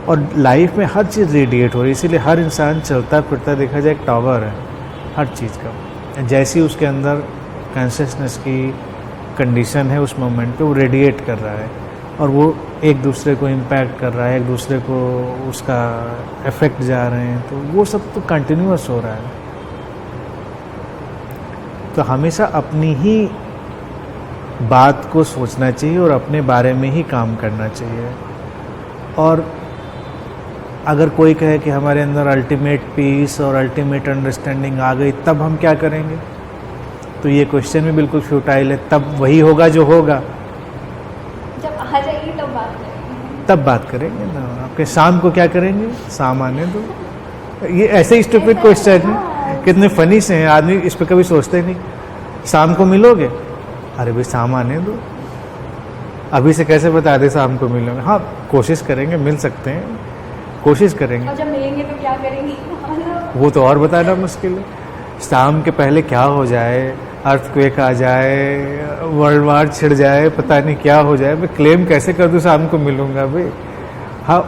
और लाइफ में हर चीज़ रेडिएट हो रही है, इसीलिए हर इंसान चलता फिरता देखा जाए एक टावर है हर चीज़ का। जैसी उसके अंदर कॉन्शियसनेस की कंडीशन है उस मोमेंट पे, वो रेडिएट कर रहा है और वो एक दूसरे को इम्पैक्ट कर रहा है, एक दूसरे को उसका इफेक्ट जा रहे हैं, तो वो सब तो कंटिन्यूअस हो रहा है। तो हमेशा अपनी ही बात को सोचना चाहिए और अपने बारे में ही काम करना चाहिए। और अगर कोई कहे कि हमारे अंदर अल्टीमेट पीस और अल्टीमेट अंडरस्टैंडिंग आ गई, तब हम क्या करेंगे? तो ये क्वेश्चन भी बिल्कुल फ्यूटाइल है। तब वही होगा जो होगा, जब आ जाएगी तब बात करेंगे। तब बात करेंगे ना। आपके शाम को क्या करेंगे, शाम आने दो। ये ऐसे ही स्टूपिड क्वेश्चन है, कितने फनी से हैं, आदमी इस पर कभी सोचते नहीं। शाम को मिलोगे, अरे भाई शाम आने दो, अभी से कैसे बता दे शाम को मिलोगे। हाँ कोशिश करेंगे, मिल सकते हैं, कोशिश करेंगे। और जब मिलेंगे तो क्या करेंगे? वो तो और बताना मुश्किल है। शाम के पहले क्या हो जाए, अर्थक्वेक आ जाए, वर्ल्ड वार छिड़ जाए, पता नहीं क्या हो जाए, मैं क्लेम कैसे कर दूँ शाम को मिलूँगा भाई। हाँ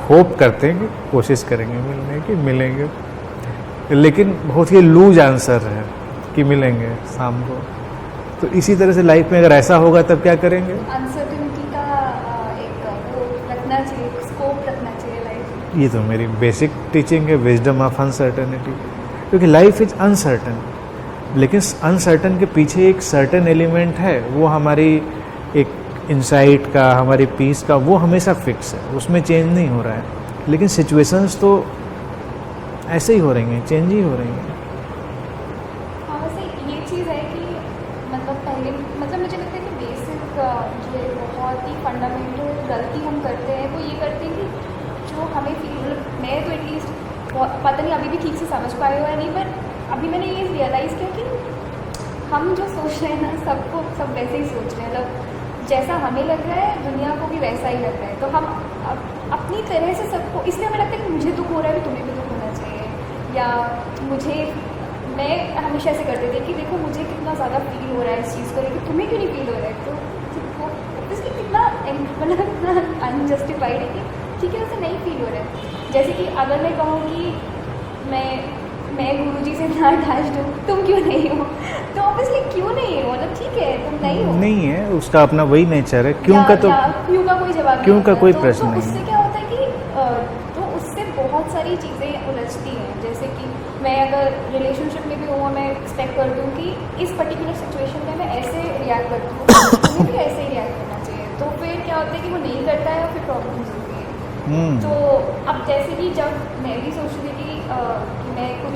होप करते हैं कि कोशिश करेंगे मिलने की, मिलेंगे, लेकिन बहुत ही लूज आंसर है कि मिलेंगे शाम को। तो इसी तरह से लाइफ में अगर ऐसा होगा तब क्या करेंगे? अनसर्टेनिटी का एक वो रखना चाहिए, स्कोप रखना चाहिए लाइफ में। ये तो मेरी बेसिक टीचिंग है, विजडम ऑफ अनसर्टेनिटी। क्योंकि लाइफ इज अनसर्टन, लेकिन अनसर्टन के पीछे एक सर्टन एलिमेंट है, वो हमारी एक इंसाइट का, हमारी पीस का, वो हमेशा फिक्स है, उसमें चेंज नहीं हो रहा है। लेकिन सिचुएशंस तो ऐसे ही हो रही हैं, चेंज ही हो रही हैं। हाँ वैसे ये चीज़ है कि मतलब पहले मतलब मुझे लगता है कि बेसिक जो है बहुत ही फंडामेंटल गलती हम करते हैं वो ये करते हैं कि जो हमें मतलब मैं तो एटलीस्ट पता नहीं अभी भी ठीक से समझ पाए हुआ है नहीं, पर अभी मैंने ये रियलाइज़ किया कि हम जो सोच रहे हैं ना सबको सब वैसे ही सोच रहे हैं, मतलब जैसा हमें लग रहा है दुनिया को भी वैसा ही लग रहा है। तो हम अपनी तरह से सबको, इसलिए हमें लगता है कि मुझे दुख हो रहा है, तुम्हें भी दुख होना चाहिए, या मुझे, मैं हमेशा ऐसे करते थे कि देखो मुझे कितना ज़्यादा फील हो रहा है इस चीज़ को लेकर, तुम्हें क्यों नहीं फील हो रहा है। तो इसलिए कितना मतलब इतना अनजस्टिफाइड है कि ठीक है उसे नहीं फील हो रहा है। जैसे कि अगर मैं कहूँ कि मैं गुरुजी से ना अटैच्ड हूँ, तुम क्यों नहीं हो, तो ऑब्वियसली क्यों नहीं हो, मतलब ठीक है तुम नहीं हो, नहीं है, उसका अपना वही नेचर है। क्यों का तो क्यों का कोई जवाब क्यों नहीं का होता। कोई तो प्रश्न नहीं उससे है। क्या होता है कि तो उससे बहुत सारी चीज़ें उलझती हैं। जैसे कि मैं अगर रिलेशनशिप में भी हूँ, मैं एक्सपेक्ट कर दूँ कि इस पर्टिकुलर सिचुएशन में मैं ऐसे रिएक्ट करती हूँ, तुम्हें भी ऐसे ही रिएक्ट करना चाहिए। तो फिर क्या होता है कि वो नहीं करता है और फिर प्रॉब्लम्स होती है। तो अब जैसे कि जब मैं भी सोच रही थी कि मैं कुछ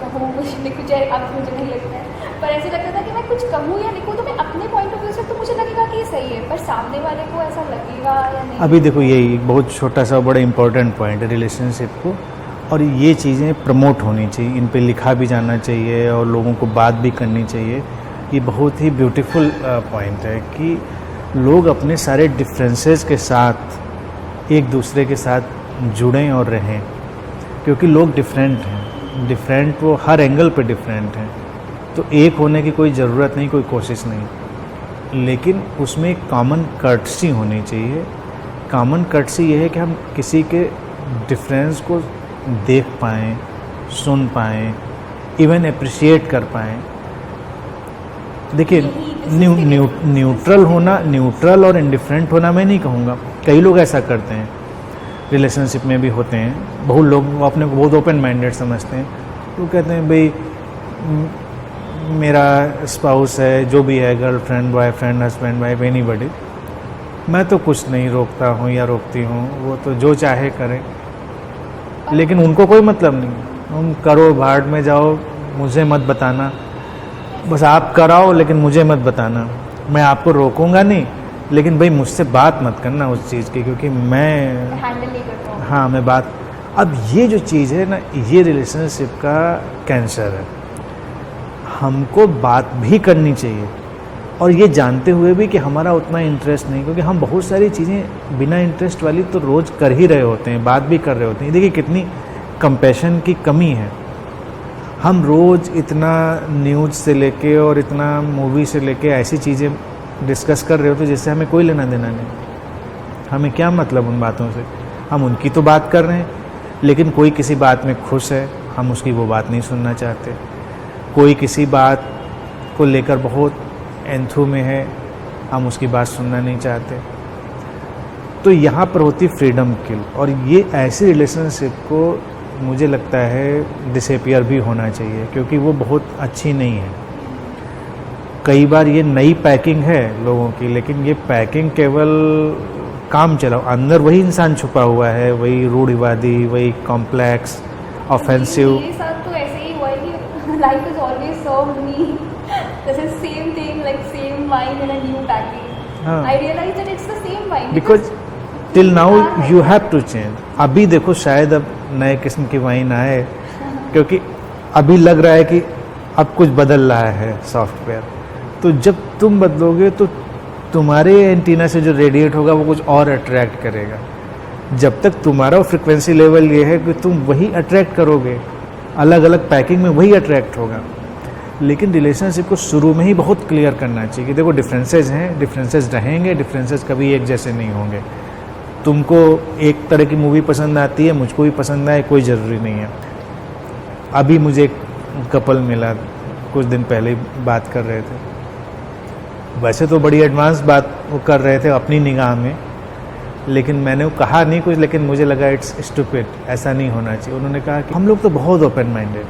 कहूँ, कुछ लिखूँ, चाहे अब मुझे नहीं लगता है, पर ऐसे लगता था कि मैं कुछ कहूँ या लिखूँ तो मैं अपने पॉइंट ऑफ व्यू से तो मुझे लगेगा कि ये सही है, पर सामने वाले को ऐसा लगेगा या नहीं। अभी देखो यही एक बहुत छोटा सा बड़ा इंपॉर्टेंट पॉइंट है रिलेशनशिप को, और ये चीज़ें प्रमोट होनी चाहिए, इन पे लिखा भी जाना चाहिए और लोगों को बात भी करनी चाहिए। ये बहुत ही ब्यूटीफुल पॉइंट है कि लोग अपने सारे डिफरेंसेस के साथ एक दूसरे के साथ जुड़ें और रहें, क्योंकि लोग डिफरेंट हैं, डिफरेंट वो हर एंगल पे डिफरेंट हैं। तो एक होने की कोई ज़रूरत नहीं, कोई कोशिश नहीं, लेकिन उसमें एक कॉमन कर्टसी होनी चाहिए। कॉमन कर्टसी ये है कि हम किसी के डिफरेंस को देख पाएँ, सुन पाएँ, इवन अप्रिशिएट कर पाएँ। देखिए न्यूट्रल होना, न्यूट्रल और इंडिफरेंट होना मैं नहीं कहूँगा, कई लोग ऐसा करते हैं, रिलेशनशिप में भी होते हैं। बहुत लोग अपने को बहुत ओपन माइंडेड समझते हैं, वो कहते हैं भाई मेरा स्पाउस है, जो भी है, girlfriend, boyfriend, husband, wife, anybody, मैं तो कुछ नहीं रोकता हूँ या रोकती हूँ, वो तो जो चाहे करें। लेकिन उनको कोई मतलब नहीं, तुम करो, भाड़ में जाओ, मुझे मत बताना, बस आप कराओ लेकिन मुझे मत बताना, मैं आपको रोकूंगा नहीं, लेकिन भाई मुझसे बात मत करना उस चीज़ की, क्योंकि मैं हैंडल नहीं करता हूँ। हाँ मैं बात, अब ये जो चीज़ है ना, ये रिलेशनशिप का कैंसर है। हमको बात भी करनी चाहिए, और ये जानते हुए भी कि हमारा उतना इंटरेस्ट नहीं, क्योंकि हम बहुत सारी चीज़ें बिना इंटरेस्ट वाली तो रोज़ कर ही रहे होते हैं, बात भी कर रहे होते हैं। देखिए कितनी कंपैशन की कमी है। हम रोज़ इतना न्यूज़ से लेके और इतना मूवी से लेके ऐसी चीज़ें डिस्कस कर रहे होते जिससे हमें कोई लेना देना नहीं, हमें क्या मतलब उन बातों से। हम उनकी तो बात कर रहे हैं, लेकिन कोई किसी बात में खुश है, हम उसकी वो बात नहीं सुनना चाहते। कोई किसी बात को लेकर बहुत एंथू में है, हम उसकी बात सुनना नहीं चाहते। तो यहाँ पर होती फ्रीडम किल, और ये ऐसी रिलेशनशिप को मुझे लगता है डिसअपियर भी होना चाहिए, क्योंकि वो बहुत अच्छी नहीं है। कई बार ये नई पैकिंग है लोगों की, लेकिन ये पैकिंग केवल काम चलाओ, अंदर वही इंसान छुपा हुआ है, वही रूढ़िवादी, वही कॉम्प्लेक्स, ऑफेंसिव। मेरे साथ तो ऐसे ही हुआ है कि life is always served me this is same thing, like same wine in a new package. हाँ. I realized that it's the same wine Because till now you have to change. अभी देखो शायद अब नए किस्म की वाइन आए, क्योंकि अभी लग रहा है कि अब कुछ बदल रहा है सॉफ्टवेयर। तो जब तुम बदलोगे तो तुम्हारे एंटीना से जो रेडिएट होगा वो कुछ और अट्रैक्ट करेगा। जब तक तुम्हारा फ्रिक्वेंसी लेवल ये है कि तुम वही अट्रैक्ट करोगे, अलग अलग पैकिंग में वही अट्रैक्ट होगा। लेकिन रिलेशनशिप को शुरू में ही बहुत क्लियर करना चाहिए कि देखो डिफरेंसेस हैं, डिफरेंसेस रहेंगे, डिफरेंसेस कभी एक जैसे नहीं होंगे। तुमको एक तरह की मूवी पसंद आती है, मुझको भी पसंद आए, कोई ज़रूरी नहीं है। अभी मुझे एक कपल मिला, कुछ दिन पहले ही बात कर रहे थे। वैसे तो बड़ी एडवांस बात वो कर रहे थे अपनी निगाह में, लेकिन मैंने वो कहा नहीं कुछ, लेकिन मुझे लगा इट्स स्टूपिड, ऐसा नहीं होना चाहिए। उन्होंने कहा कि हम लोग तो बहुत ओपन माइंडेड,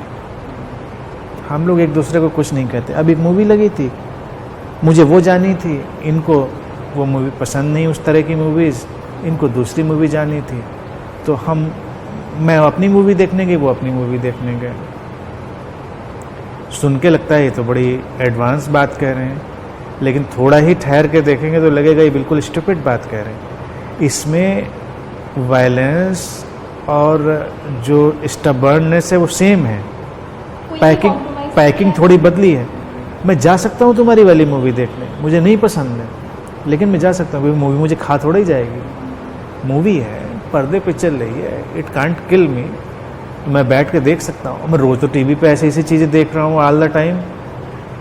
हम लोग एक दूसरे को कुछ नहीं कहते। अब एक मूवी लगी थी, मुझे वो जानी थी, इनको वो मूवी पसंद नहीं, उस तरह की मूवीज़, इनको दूसरी मूवी जानी थी। तो मैं अपनी मूवी देखने गई, वो अपनी मूवी देखने गए। सुन के लगता है ये तो बड़ी एडवांस बात कह रहे हैं, लेकिन थोड़ा ही ठहर के देखेंगे तो लगेगा ये बिल्कुल स्टूपिड बात कह रहे हैं। इसमें वायलेंस और जो स्टबर्ननेस है वो सेम है। पैकिंग थोड़ी बदली है। मैं जा सकता हूँ तुम्हारी वाली मूवी देखने, मुझे नहीं पसंद है, लेकिन मैं जा सकता हूँ, मूवी मुझे खा थोड़ा ही जाएगी। मूवी है, पर्दे पे चल रही है, इट कांट किल मी। मैं बैठ के देख सकता हूँ। मैं रोज़ तो टीवी पे ऐसी चीज़ें देख रहा हूँ ऑल द टाइम।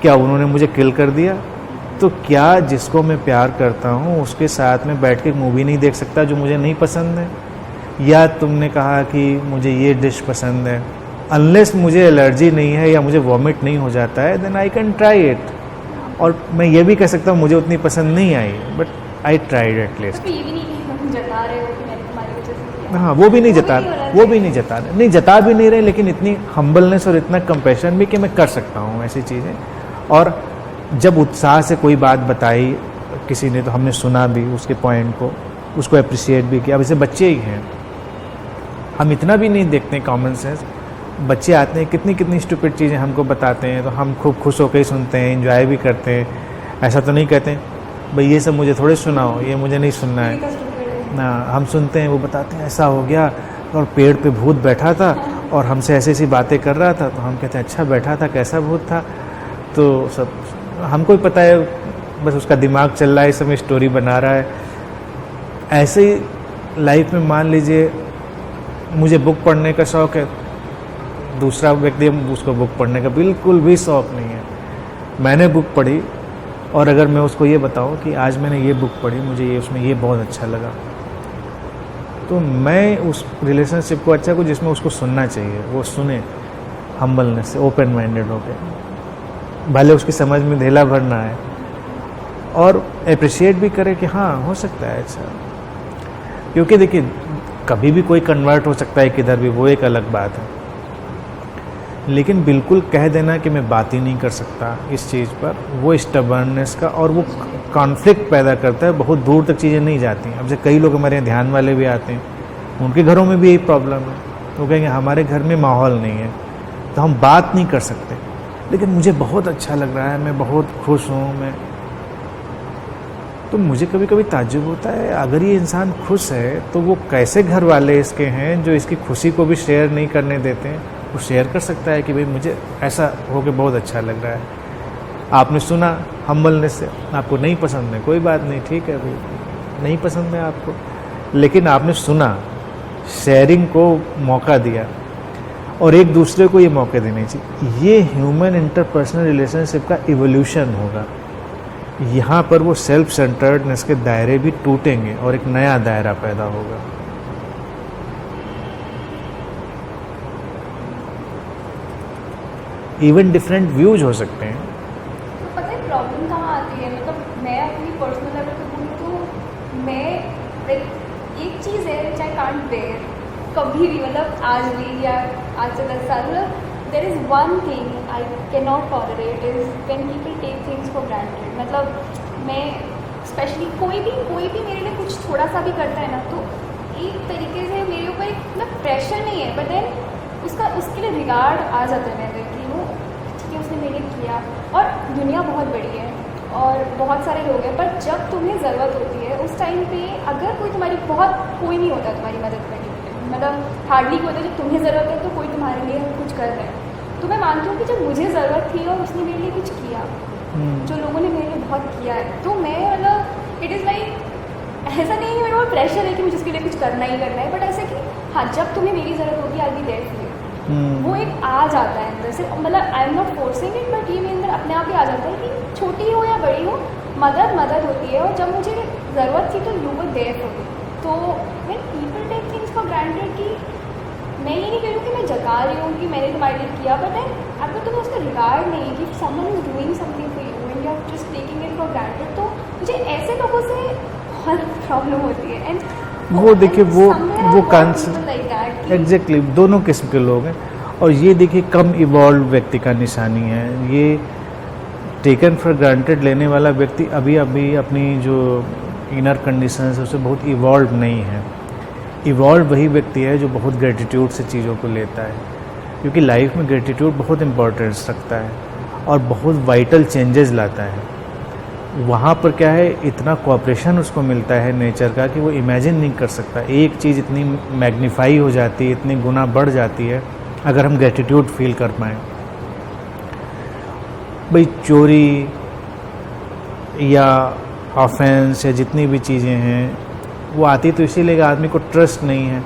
क्या उन्होंने मुझे किल कर दिया? तो क्या जिसको मैं प्यार करता हूँ उसके साथ में बैठ के मूवी नहीं देख सकता जो मुझे नहीं पसंद है? या तुमने कहा कि मुझे ये डिश पसंद है, अनलेस मुझे एलर्जी नहीं है या मुझे वॉमिट नहीं हो जाता है, then I can try it. और मैं ये भी कह सकता हूँ मुझे उतनी पसंद नहीं आई, but I tried at least. जता रहे हो कि मैंने तुम्हारी वजह से किया। हाँ, वो भी नहीं जता रहे, नहीं जता भी नहीं रहे, लेकिन इतनी हम्बलनेस और इतना कंपैशन भी कि मैं कर सकता हूँ ऐसी चीज़ें। और जब उत्साह से कोई बात बताई किसी ने तो हमने सुना भी उसके पॉइंट को, उसको अप्रिशिएट भी किया। अब जैसे बच्चे ही हैं, हम इतना भी नहीं देखते कॉमन सेंस। बच्चे आते हैं, कितनी स्टूपिड चीज़ें हमको बताते हैं, तो हम खूब खुश होकर ही सुनते हैं, एंजॉय भी करते हैं। ऐसा तो नहीं कहते भाई ये सब मुझे थोड़े सुनाओ, ये मुझे नहीं सुनना है ना। हम सुनते हैं, वो बताते हैं ऐसा हो गया और पेड़ पे भूत बैठा था और हमसे ऐसी बातें कर रहा था, तो हम कहते हैं अच्छा बैठा था, कैसा भूत था? तो सब हमको ही पता है, बस उसका दिमाग चल रहा है, इस समय स्टोरी बना रहा है। ऐसे ही लाइफ में मान लीजिए मुझे बुक पढ़ने का शौक़ है, दूसरा व्यक्ति उसको बुक पढ़ने का बिल्कुल भी शौक़ नहीं है। मैंने बुक पढ़ी और अगर मैं उसको ये बताऊं कि आज मैंने ये बुक पढ़ी, मुझे ये उसमें ये बहुत अच्छा लगा, तो मैं उस रिलेशनशिप को अच्छा को जिसमें उसको सुनना चाहिए वो सुने, हम्बलनेस से, ओपन माइंडेड होकर, भले उसकी समझ में ढेला भरना है, और अप्रिशिएट भी करे कि हाँ हो सकता है अच्छा। क्योंकि देखिए कभी भी कोई कन्वर्ट हो सकता है किधर भी, वो एक अलग बात है, लेकिन बिल्कुल कह देना कि मैं बात ही नहीं कर सकता इस चीज़ पर, वो स्टबर्ननेस का, और वो कॉन्फ्लिक्ट पैदा करता है, बहुत दूर तक चीज़ें नहीं जाती हैं। अब जैसे कई लोग हमारे यहाँ ध्यान वाले भी आते हैं, उनके घरों में भी यही प्रॉब्लम है। तो कहेंगे हमारे घर में माहौल नहीं है तो हम बात नहीं कर सकते, लेकिन मुझे बहुत अच्छा लग रहा है, मैं बहुत खुश हूँ। मैं तो मुझे कभी कभी ताज्जुब होता है, अगर ये इंसान खुश है तो वो कैसे घर वाले इसके हैं जो इसकी खुशी को भी शेयर नहीं करने देते हैं? वो शेयर कर सकता है कि भाई मुझे ऐसा हो के बहुत अच्छा लग रहा है। आपने सुना हम्बलनेस से, आपको नहीं पसंद है, कोई बात नहीं, ठीक है भाई, नहीं पसंद है आपको, लेकिन आपने सुना, शेयरिंग को मौका दिया, और एक दूसरे को ये मौके देने चाहिए। ये ह्यूमन इंटरपर्सनल रिलेशनशिप का इवोल्यूशन होगा। यहाँ पर वो सेल्फ सेंटर्डनेस के दायरे भी टूटेंगे और एक नया दायरा पैदा होगा। इवन डिफरेंट व्यूज हो सकते हैं। तो पता है प्रॉब्लम कहाँ आती है? मतलब मैं अपनी पर्सनल लेवल पे बोलूँ तो मैं एक चीज़ है विच आई कांट बेयर कभी भी, मतलब आज भी या आज से 10 साल, there is one thing I can not tolerate is when people take things for granted. मतलब मैं स्पेशली कोई भी मेरे लिए कुछ थोड़ा सा भी करता है ना, तो एक तरीके से मेरे ऊपर एक मतलब प्रेशर नहीं है, बट देन उसके लिए रिगार्ड आ जाता है मेरे कि वो ठीक है, उसने मैंने किया। और दुनिया बहुत बड़ी है और बहुत सारे लोग हैं, पर जब तुम्हें ज़रूरत होती है उस टाइम पे अगर कोई तुम्हारी कोई नहीं होता तुम्हारी मदद करने के लिए, मतलब हार्डली कोई होता, जब तुम्हें ज़रूरत है तो कोई तुम्हारे लिए कुछ कर रहा है। तो मैं मानती हूँ कि जब मुझे ज़रूरत थी और उसने मेरे लिए कुछ किया, जो लोगों ने मेरे लिए बहुत किया है, तो मैं मतलब इट इज़ लाइक ऐसा नहीं है मेरे को प्रेशर है कि मुझे उसके लिए कुछ करना ही करना है, बट ऐसा कि हाँ जब तुम्हें मेरी ज़रूरत होगी आई बी देयर फॉर यू, वो एक आ जाता है अंदर से। मतलब I am not forcing it, but ये मेरे अंदर अपने आप ही आ जाता है कि छोटी हो या बड़ी हो मदद होती है। और जब मुझे ज़रूरत थी तो you were there for me. तो when people take things for granted, कि मैं ये नहीं कह रही हूँ कि मैं जता रही हूँ कि मैंने तुम्हारे लिए किया, बट अगर तुम्हें उसका रिगार्ड नहीं है कि someone is doing something for you and you are just taking it for granted, तो मुझे ऐसे लोगों से बहुत प्रॉब्लम होती है। एंड वो देखिए वो कंसेप्ट एग्जैक्टली दोनों किस्म के लोग हैं। और ये देखिए कम इवॉल्व व्यक्ति का निशानी है। ये टेकन फॉर ग्रांटेड लेने वाला व्यक्ति अभी अपनी जो इनर कंडीशन है उससे बहुत इवॉल्व नहीं है। इवॉल्व वही व्यक्ति है जो बहुत ग्रेटिट्यूड से चीज़ों को लेता है, क्योंकि लाइफ में ग्रेटिट्यूड बहुत इंपॉर्टेंस रखता है और बहुत वाइटल चेंजेस लाता है। वहाँ पर क्या है, इतना कोऑपरेशन उसको मिलता है नेचर का कि वो इमेजिन नहीं कर सकता। एक चीज़ इतनी मैग्नीफाई हो जाती है, इतनी गुना बढ़ जाती है अगर हम ग्रेटिट्यूड फील कर पाएँ। भाई चोरी या ऑफेंस या जितनी भी चीज़ें हैं वो आती तो इसीलिए आदमी को ट्रस्ट नहीं है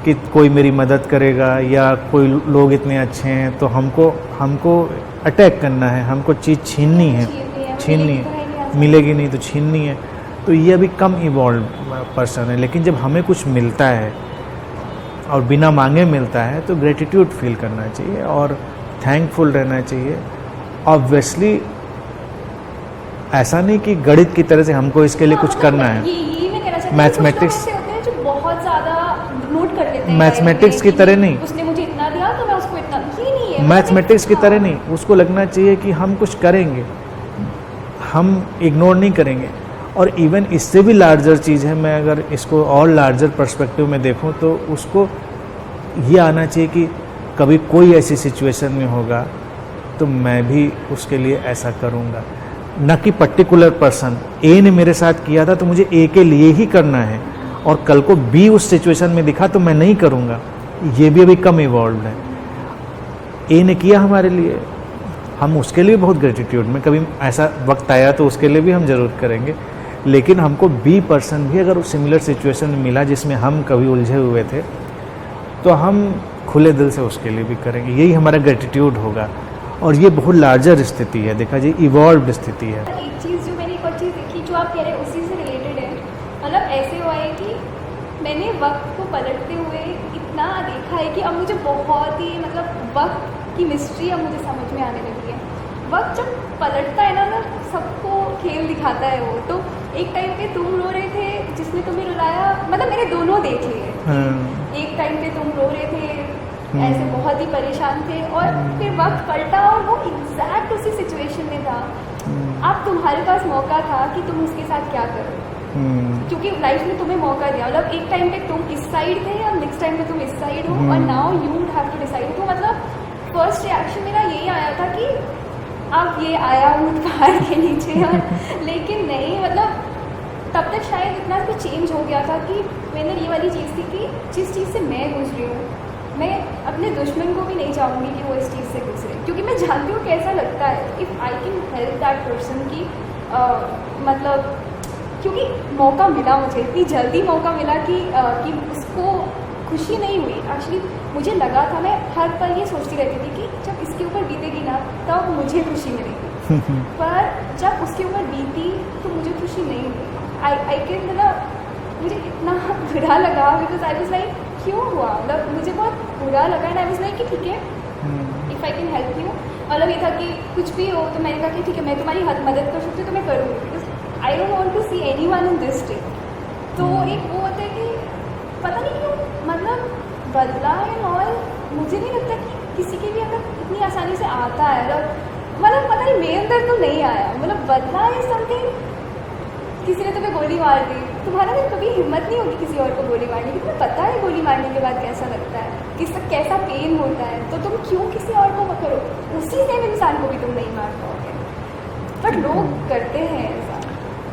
कि कोई मेरी मदद करेगा या कोई लोग इतने अच्छे हैं तो हमको अटैक करना है, हमको चीज़ छीननी है, मिलेगी नहीं तो छीननी है। तो ये अभी कम इवॉल्व पर्सन है। लेकिन जब हमें कुछ मिलता है और बिना मांगे मिलता है तो ग्रेटिट्यूड फील करना चाहिए और थैंकफुल रहना चाहिए। ऑब्वियसली ऐसा नहीं कि गणित की तरह से हमको इसके लिए कुछ करना है। मैथमेटिक्स बहुत ज़्यादा नोट कर लेते हैं, मैथमेटिक्स की तरह नहीं, उसने मुझे इतना दिया तो मैं उसको इतना, ये नहीं है मैथमेटिक्स की तरह नहीं। उसको लगना चाहिए कि हम कुछ करेंगे, हम इग्नोर नहीं करेंगे। और इवन इससे भी लार्जर चीज़ है, मैं अगर इसको और लार्जर पर्सपेक्टिव में देखूं तो उसको ये आना चाहिए कि कभी कोई ऐसी सिचुएशन में होगा तो मैं भी उसके लिए ऐसा करूँगा, न कि पर्टिकुलर पर्सन ए ने मेरे साथ किया था तो मुझे ए के लिए ही करना है और कल को बी उस सिचुएशन में दिखा तो मैं नहीं करूँगा। ये भी अभी कम इवॉल्व है। ए ने किया हमारे लिए, हम उसके लिए बहुत ग्रेटिट्यूड में, कभी ऐसा वक्त आया तो उसके लिए भी हम ज़रूर करेंगे। लेकिन हमको बी पर्सन भी अगर सिमिलर सिचुएशन में मिला जिसमें हम कभी उलझे हुए थे तो हम खुले दिल से उसके लिए भी करेंगे। यही हमारा ग्रेटिट्यूड होगा। और ये बहुत लार्जर स्थिति है, देखा जाए इवॉल्व्ड स्थिति है। एक चीज़ जो मैंने एक और चीज़ देखी जो आप कह रहे हैं उसी से रिलेटेड है। मतलब ऐसे हुआ है कि मैंने वक्त को पलटते हुए इतना देखा है कि अब मुझे बहुत ही मतलब वक्त की मिस्ट्री अब मुझे समझ में आने लगी है। वक्त जब पलटता है ना सबको खेल दिखाता है वो। तो एक टाइम पे तुम रो रहे थे जिसने तुम्हें रुलाया, मतलब मैंने दोनों देख लिए। एक टाइम पे तुम रो रहे थे ऐसे बहुत ही परेशान थे और फिर वक्त पलटा और वो एग्जैक्ट उसी सिचुएशन में था। अब तुम्हारे पास मौका था कि तुम उसके साथ क्या करो, क्योंकि लाइफ ने तुम्हें मौका दिया। मतलब एक टाइम पे तुम इस साइड थे और नेक्स्ट टाइम पे तुम इस साइड हो और now you would have to decide. तो मतलब फर्स्ट रिएक्शन मेरा यही आया था कि अब ये आया हूँ पहाड़ के नीचे और लेकिन नहीं, मतलब तब तक शायद इतना कुछ चेंज हो गया था कि मैंने ये वाली चीज़ थी कि जिस चीज़ से मैं गुजरी हूँ मैं अपने दुश्मन को भी नहीं चाहूँगी कि वो इस चीज़ से गुजरे, क्योंकि मैं जानती हूँ कैसा लगता है। If I can help that person की मतलब क्योंकि मौका मिला मुझे, इतनी जल्दी मौका मिला कि उसको खुशी नहीं हुई। एक्चुअली मुझे लगा था, मैं हर पल ये सोचती रहती थी कि जब इसके ऊपर बीतेगी ना तब मुझे खुशी मिलेगी पर जब उसके ऊपर बीती तो मुझे खुशी नहीं हुई। आई कैन मतलब मुझे इतना बुरा लगा बिकॉज आई वाज लाइक क्यों हुआ, मतलब मुझे बहुत बुरा लगा एंड आई वाज लाइक कि ठीक है if I can help you. मतलब ये था कि कुछ भी हो तो मैंने कहा कि ठीक है मैं तुम्हारी मदद कर सकती हूँ तो मैं करूँगी, because I don't want to see anyone in this state. तो एक वो होता है कि पता नहीं क्यों मतलब बदला एंड ऑल मुझे नहीं लगता कि किसी के भी अंदर इतनी आसानी से आता है। मतलब पता नहीं मेरे अंदर तो नहीं आया। मतलब बदला है समथिंग, किसी ने तुम्हें गोली मार दी तुम्हारा ना कभी हिम्मत नहीं होगी किसी और को गोली मारने की, तुम्हें पता है गोली मारने के बाद कैसा लगता है, कैसा पेन होता है, तो तुम क्यों किसी और को करो, उसी सेम इंसान को भी तुम नहीं मार पाओगे। बट लोग करते हैं ऐसा,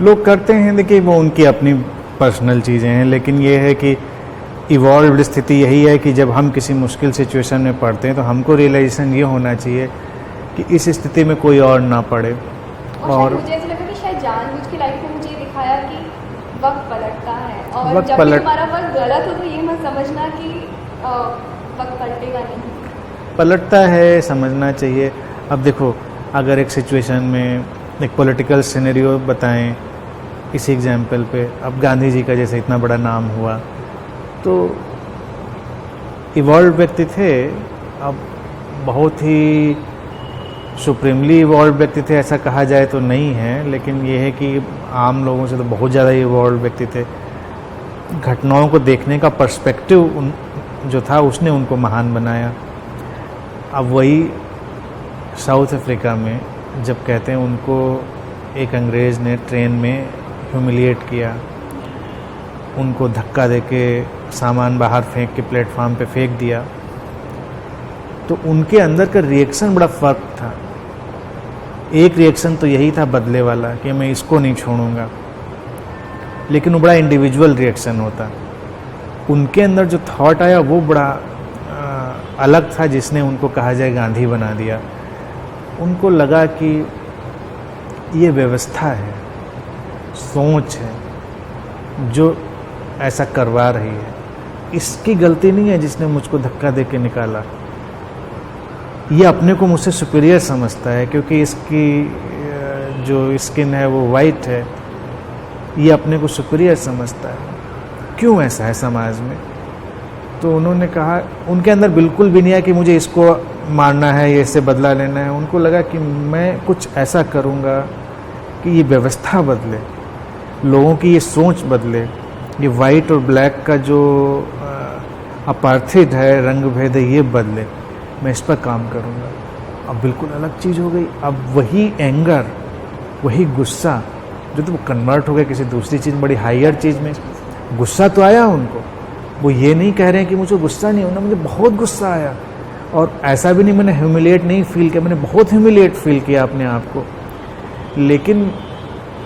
लोग करते हैं, देखिए वो उनकी अपनी पर्सनल चीज़ें हैं, लेकिन ये है कि इवॉल्व्ड स्थिति यही है कि जब हम किसी मुश्किल सिचुएशन में पड़ते हैं तो हमको रियलाइजेशन ये होना चाहिए कि इस स्थिति में कोई और ना पड़े। और मुझे ऐसा लगा कि शायद जानबूझ के लाइफ में मुझे ये दिखाया कि वक्त पलटता है, और जब भी तुम्हारा वक्त गलत हो तो ये मत समझना कि वक्त पलटेगा नहीं, पलटता है, समझना चाहिए। अब देखो, अगर एक सिचुएशन में एक पॉलिटिकल सिनेरियो बताएं इसी एग्जाम्पल पे, अब गांधी जी का जैसे इतना बड़ा नाम हुआ, तो इवॉल्व व्यक्ति थे, अब बहुत ही सुप्रीमली इवॉल्व व्यक्ति थे ऐसा कहा जाए तो नहीं है, लेकिन ये है कि आम लोगों से तो बहुत ज़्यादा इवॉल्व व्यक्ति थे। घटनाओं को देखने का पर्सपेक्टिव जो था उसने उनको महान बनाया। अब वही साउथ अफ्रीका में जब कहते हैं उनको एक अंग्रेज़ ने ट्रेन में ह्यूमिलिएट किया, उनको धक्का देके सामान बाहर फेंक के प्लेटफॉर्म पे फेंक दिया, तो उनके अंदर का रिएक्शन बड़ा फ़र्क था। एक रिएक्शन तो यही था बदले वाला कि मैं इसको नहीं छोड़ूंगा, लेकिन वो बड़ा इंडिविजुअल रिएक्शन होता। उनके अंदर जो थॉट आया वो बड़ा अलग था, जिसने उनको कहा जाए गांधी बना दिया। उनको लगा कि ये व्यवस्था है, सोच है जो ऐसा करवा रही है, इसकी गलती नहीं है जिसने मुझको धक्का दे के निकाला। ये अपने को मुझसे सुपीरियर समझता है क्योंकि इसकी जो स्किन है वो वाइट है, ये अपने को सुपीरियर समझता है। क्यों ऐसा है समाज में? तो उन्होंने कहा, उनके अंदर बिल्कुल भी नहीं है कि मुझे इसको मारना है या इससे बदला लेना है। उनको लगा कि मैं कुछ ऐसा करूँगा कि ये व्यवस्था बदले, लोगों की ये सोच बदले, ये वाइट और ब्लैक का जो अपार्थिड है, रंग भेद है, ये बदले। मैं इस पर काम करूँगा। अब बिल्कुल अलग चीज़ हो गई। अब वही एंगर, वही गुस्सा जो तो वो कन्वर्ट हो गया किसी दूसरी चीज़, बड़ी हायर चीज़ में। गुस्सा तो आया उनको, वो ये नहीं कह रहे हैं कि मुझे गुस्सा नहीं होना, मुझे बहुत गुस्सा आया। और ऐसा भी नहीं मैंने ह्यूमिलिएट नहीं फील किया, मैंने बहुत ह्यूमिलिएट फील किया अपने आप को। लेकिन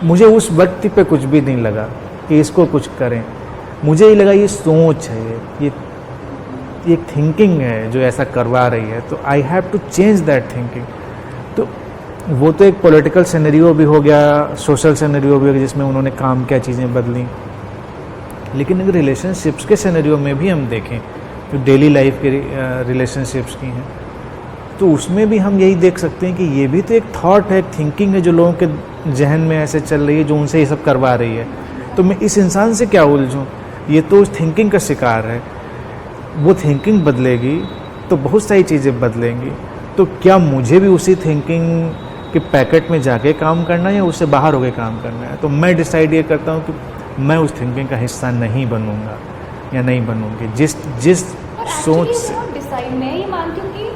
मुझे उस वक्त पे कुछ भी नहीं लगा कि इसको कुछ करें। मुझे ये लगा ये सोच है, ये थिंकिंग है जो ऐसा करवा रही है, तो I have to change that thinking. तो वो तो एक पॉलिटिकल सिनेरियो भी हो गया, सोशल सिनेरियो भी हो गया जिसमें उन्होंने काम क्या चीज़ें बदली। लेकिन अगर रिलेशनशिप्स के सिनेरियो में भी हम देखें, जो डेली लाइफ के रिलेशनशिप्स की हैं, तो उसमें भी हम यही देख सकते हैं कि ये भी तो एक थॉट है, एक थिंकिंग है जो लोगों के जहन में ऐसे चल रही है, जो उनसे ये सब करवा रही है। तो मैं इस इंसान से क्या उलझूँ? ये तो उस थिंकिंग का शिकार है। वो थिंकिंग बदलेगी तो बहुत सारी चीज़ें बदलेंगी। तो क्या मुझे भी उसी थिंकिंग के पैकेट में जाके काम करना है या उससे बाहर होके काम करना है? तो मैं डिसाइड ये करता हूँ कि मैं उस थिंकिंग का हिस्सा नहीं बनूंगा या नहीं बनूंगी। जिस सोच से डिसाइड, मैं ये मानती हूँ कि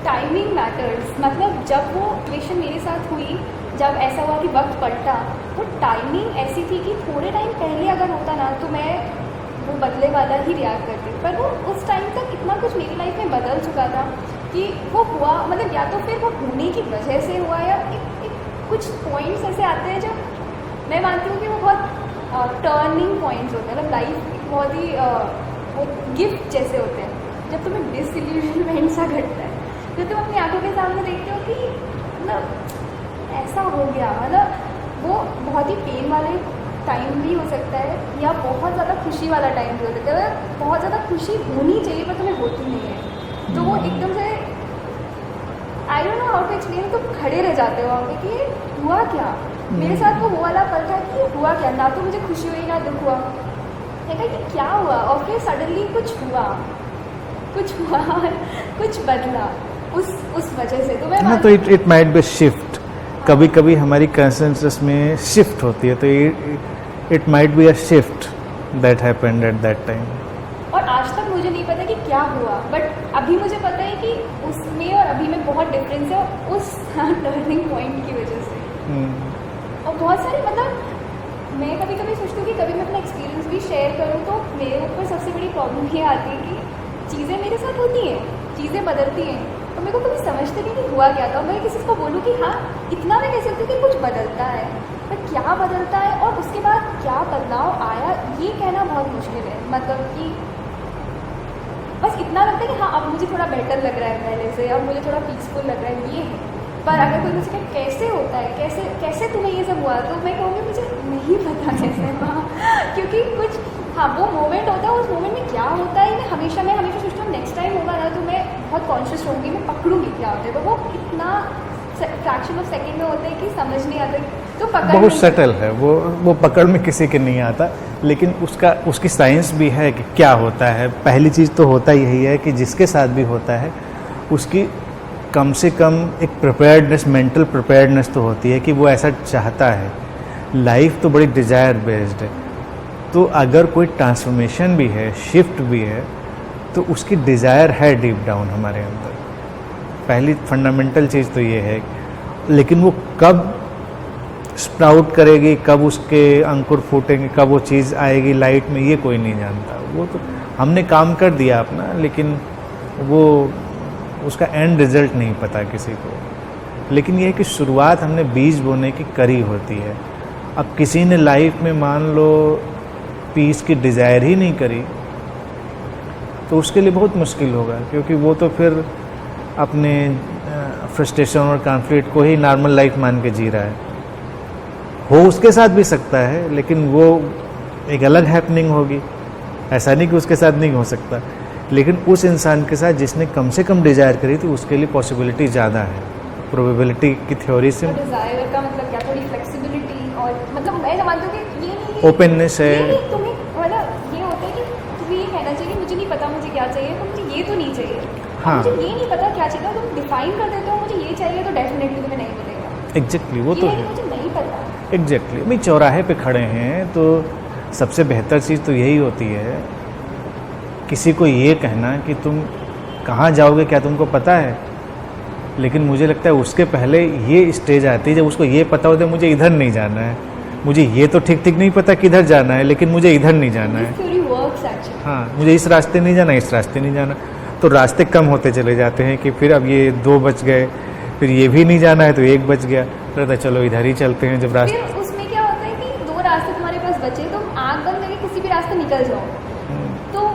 टाइमिंग मैटर्स। मतलब जब वो सिचुएशन मेरे साथ हुई, जब ऐसा हुआ कि वक्त पलटा, तो टाइमिंग ऐसी थी कि थोड़े टाइम पहले अगर होता ना तो मैं वो बदले वाला ही रिएक्ट करती। पर वो उस टाइम तक इतना कुछ मेरी लाइफ में बदल चुका था कि वो हुआ, मतलब या तो फिर वो होने की वजह से हुआ, या एक कुछ पॉइंट्स ऐसे आते हैं जब मैं मानती हूँ कि वो बहुत टर्निंग पॉइंट्स होते हैं। मतलब लाइफ बहुत ही वो गिफ्ट जैसे होते हैं। जब तुम्हें डिसइल्यूजनमेंट सा घटता है, तो तुम अपनी आंखों के सामने देखते हो कि मतलब ऐसा हो गया, मतलब वो बहुत ही पेन वाले टाइम भी हो सकता है या बहुत ज़्यादा खुशी वाला टाइम भी हो सकता है। बहुत ज़्यादा खुशी होनी चाहिए पर तुम्हें होती नहीं है, तो वो एकदम से I don't know how to explain, तुम खड़े रह जाते हो वहाँ पे कि हुआ क्या। मेरे साथ वो वाला पल था कि हुआ क्या, ना तो मुझे खुशी हुई ना दुख हुआ। देखा कि क्या हुआ, और फिर सडनली कुछ हुआ कुछ बदला उस वजह से। तो मैं हाँ, तो इट माइट बी शिफ्ट। कभी कभी हमारी कंसेंसस में शिफ्ट होती है, तो it might be a shift that happened at that time. और आज तक मुझे नहीं पता कि क्या हुआ, बट अभी मुझे पता है कि उसमें और अभी में बहुत डिफरेंस है उस टर्निंग पॉइंट की वजह से। और बहुत सारे मतलब मैं कभी कभी सोचती हूँ कि कभी मैं अपना एक्सपीरियंस भी शेयर करूँ तो मेरे ऊपर सबसे बड़ी प्रॉब्लम ये आती है कि चीज़ें मेरे साथ होती हैं, चीज़ें बदलती हैं, तो मेरे को कभी समझते नहीं कि हुआ क्या था। मैं किसी को बोलूँ कि हाँ इतना मैं कह सकती हूँ कि कुछ बदलता है, पर क्या बदलता है और उसके बाद क्या बदलाव आया ये कहना बहुत मुश्किल है। मतलब कि बस इतना लगता है कि हाँ अब मुझे थोड़ा बेटर लग रहा है पहले से, अब मुझे थोड़ा पीसफुल लग रहा है, ये है। पर अगर कोई मुझसे कहे कैसे होता है, कैसे कैसे तुम्हें ये सब हुआ, तो मैं कहूँगी मुझे नहीं पता कैसे हुआ क्योंकि कुछ हाँ वो मोमेंट होता है, उस मोमेंट में क्या होता है मैं हमेशा सोचती हूँ नेक्स्ट टाइम होगा ना तो मैं बहुत कॉन्शियस रहूँगी, मैं पकड़ूंगी क्या होता है, तो वो इतना फ्रैक्शन ऑफ सेकेंड में होता है कि समझ नहीं आता, तो पकड़ बहुत सटल है वो पकड़ में किसी के नहीं आता। लेकिन उसकी साइंस भी है कि क्या होता है। पहली चीज़ तो होता यही है कि जिसके साथ भी होता है उसकी कम से कम एक प्रिपेयर्डनेस, मेंटल प्रिपेयर्डनेस तो होती है कि वो ऐसा चाहता है। लाइफ तो बड़ी डिज़ायर बेस्ड है, तो अगर कोई ट्रांसफॉर्मेशन भी है, शिफ्ट भी है, तो उसकी डिज़ायर है डीप डाउन हमारे अंदर। पहली फंडामेंटल चीज़ तो ये है, लेकिन वो कब स्प्राउट करेगी, कब उसके अंकुर फूटेंगे, कब वो चीज़ आएगी लाइट में, ये कोई नहीं जानता। वो तो हमने काम कर दिया अपना, लेकिन वो उसका एंड रिजल्ट नहीं पता किसी को। लेकिन ये है कि शुरुआत हमने बीज बोने की करी होती है। अब किसी ने लाइफ में मान लो पीस की डिज़ायर ही नहीं करी तो उसके लिए बहुत मुश्किल होगा, क्योंकि वो तो फिर अपने फ्रस्ट्रेशन और कॉन्फ्लिक्ट को ही नॉर्मल लाइफ मान के जी रहा है। हो उसके साथ भी सकता है, लेकिन वो एक अलग हैपनिंग होगी। ऐसा नहीं कि उसके साथ नहीं हो सकता, लेकिन उस इंसान के साथ जिसने कम से कम डिज़ायर करी थी उसके लिए पॉसिबिलिटी ज़्यादा है। प्रोबेबिलिटी की थ्योरी से डिज़ायर का मतलब क्या, थोड़ी फ्लेक्सिबिलिटी और मतलब मैं मानती हूँ कि ये नहीं ओपननेस है। तुम्हें मतलब ये होता है कि तुम्हें ये कहना चाहिए कि मुझे नहीं पता मुझे क्या चाहिए, तो मुझे ये तो नहीं चाहिए। हाँ, मुझे ये नहीं पता क्या चाहिए, तुम डिफाइन कर देते हो मुझे ये चाहिए, तो डेफिनेटली तुम्हें नहीं मिलेगा। एग्जैक्टली वो तो है। मुझे नहीं पता एग्जैक्टली भाई, चौराहे पे खड़े हैं तो सबसे बेहतर चीज़ तो यही होती है किसी को ये कहना कि तुम कहाँ जाओगे क्या तुमको पता है। लेकिन मुझे लगता है उसके पहले ये स्टेज आती है जब उसको ये पता होता है मुझे इधर नहीं जाना है, मुझे ये तो ठीक नहीं पता किधर जाना है, लेकिन मुझे इधर नहीं जाना है। हाँ, मुझे इस रास्ते नहीं जाना, इस रास्ते नहीं जाना, तो रास्ते कम होते चले जाते हैं कि फिर अब ये 2 बच गए, फिर ये भी नहीं जाना है तो 1 बच गया, तो चलो इधर ही चलते हैं। जब रास्ते उसमें क्या होता है कि 2 रास्ते तुम्हारे पास बचे, तुम आँख बंद करके किसी भी रास्ते निकल जाओ, तो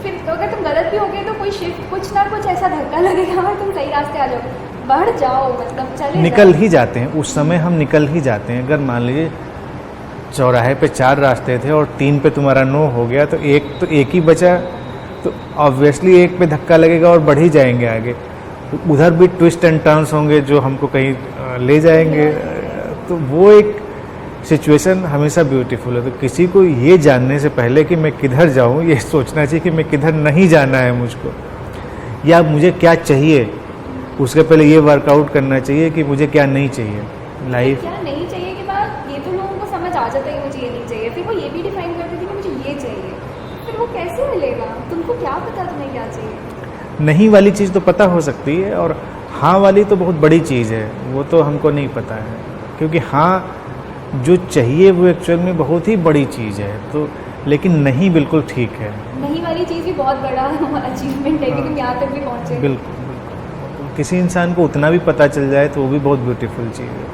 फिर तो अगर तुम गलत भी हो गए तो कोई शिफ्ट कुछ ना कुछ ऐसा धक्का लगेगा और तुम सही रास्ते आ जाओ, बढ़ जाओ, मतलब चले निकल ही जाते हैं। उस समय हम निकल ही जाते हैं। अगर मान लीजिए चौराहे पे 4 रास्ते थे और 3 पे तुम्हारा नो हो गया तो एक ही बचा, तो ऑब्वियसली एक पे धक्का लगेगा और बढ़ ही जाएंगे आगे। उधर भी ट्विस्ट एंड टर्न्स होंगे जो हमको कहीं ले जाएंगे, तो वो एक सिचुएशन हमेशा ब्यूटीफुल है। तो किसी को ये जानने से पहले कि मैं किधर जाऊँ, ये सोचना चाहिए कि मैं किधर नहीं जाना है मुझको, या मुझे क्या चाहिए। उसके पहले ये वर्कआउट करना चाहिए कि मुझे क्या नहीं चाहिए लाइफ। क्या नहीं चाहिए के बाद ये तो लोगों को समझ आ जाता है कि मुझे ये नहीं चाहिए, फिर वो ये भी डिफाइन करते थे कि मुझे ये चाहिए, फिर वो कैसे मिलेगा? तुमको क्या पता तुम्हें क्या चाहिए? नहीं वाली चीज़ तो पता हो सकती है, और हाँ वाली तो बहुत बड़ी चीज़ है, वो तो हमको नहीं पता है। क्योंकि हाँ जो चाहिए वो एक्चुअल में बहुत ही बड़ी चीज़ है, तो लेकिन नहीं बिल्कुल ठीक है। नहीं वाली चीज़ भी बहुत बड़ा अचीवमेंट है कि तुम यहाँ तक भी पहुँचे। बिल्कुल, किसी इंसान को उतना भी पता चल जाए तो वो भी बहुत ब्यूटीफुल चीज़ है।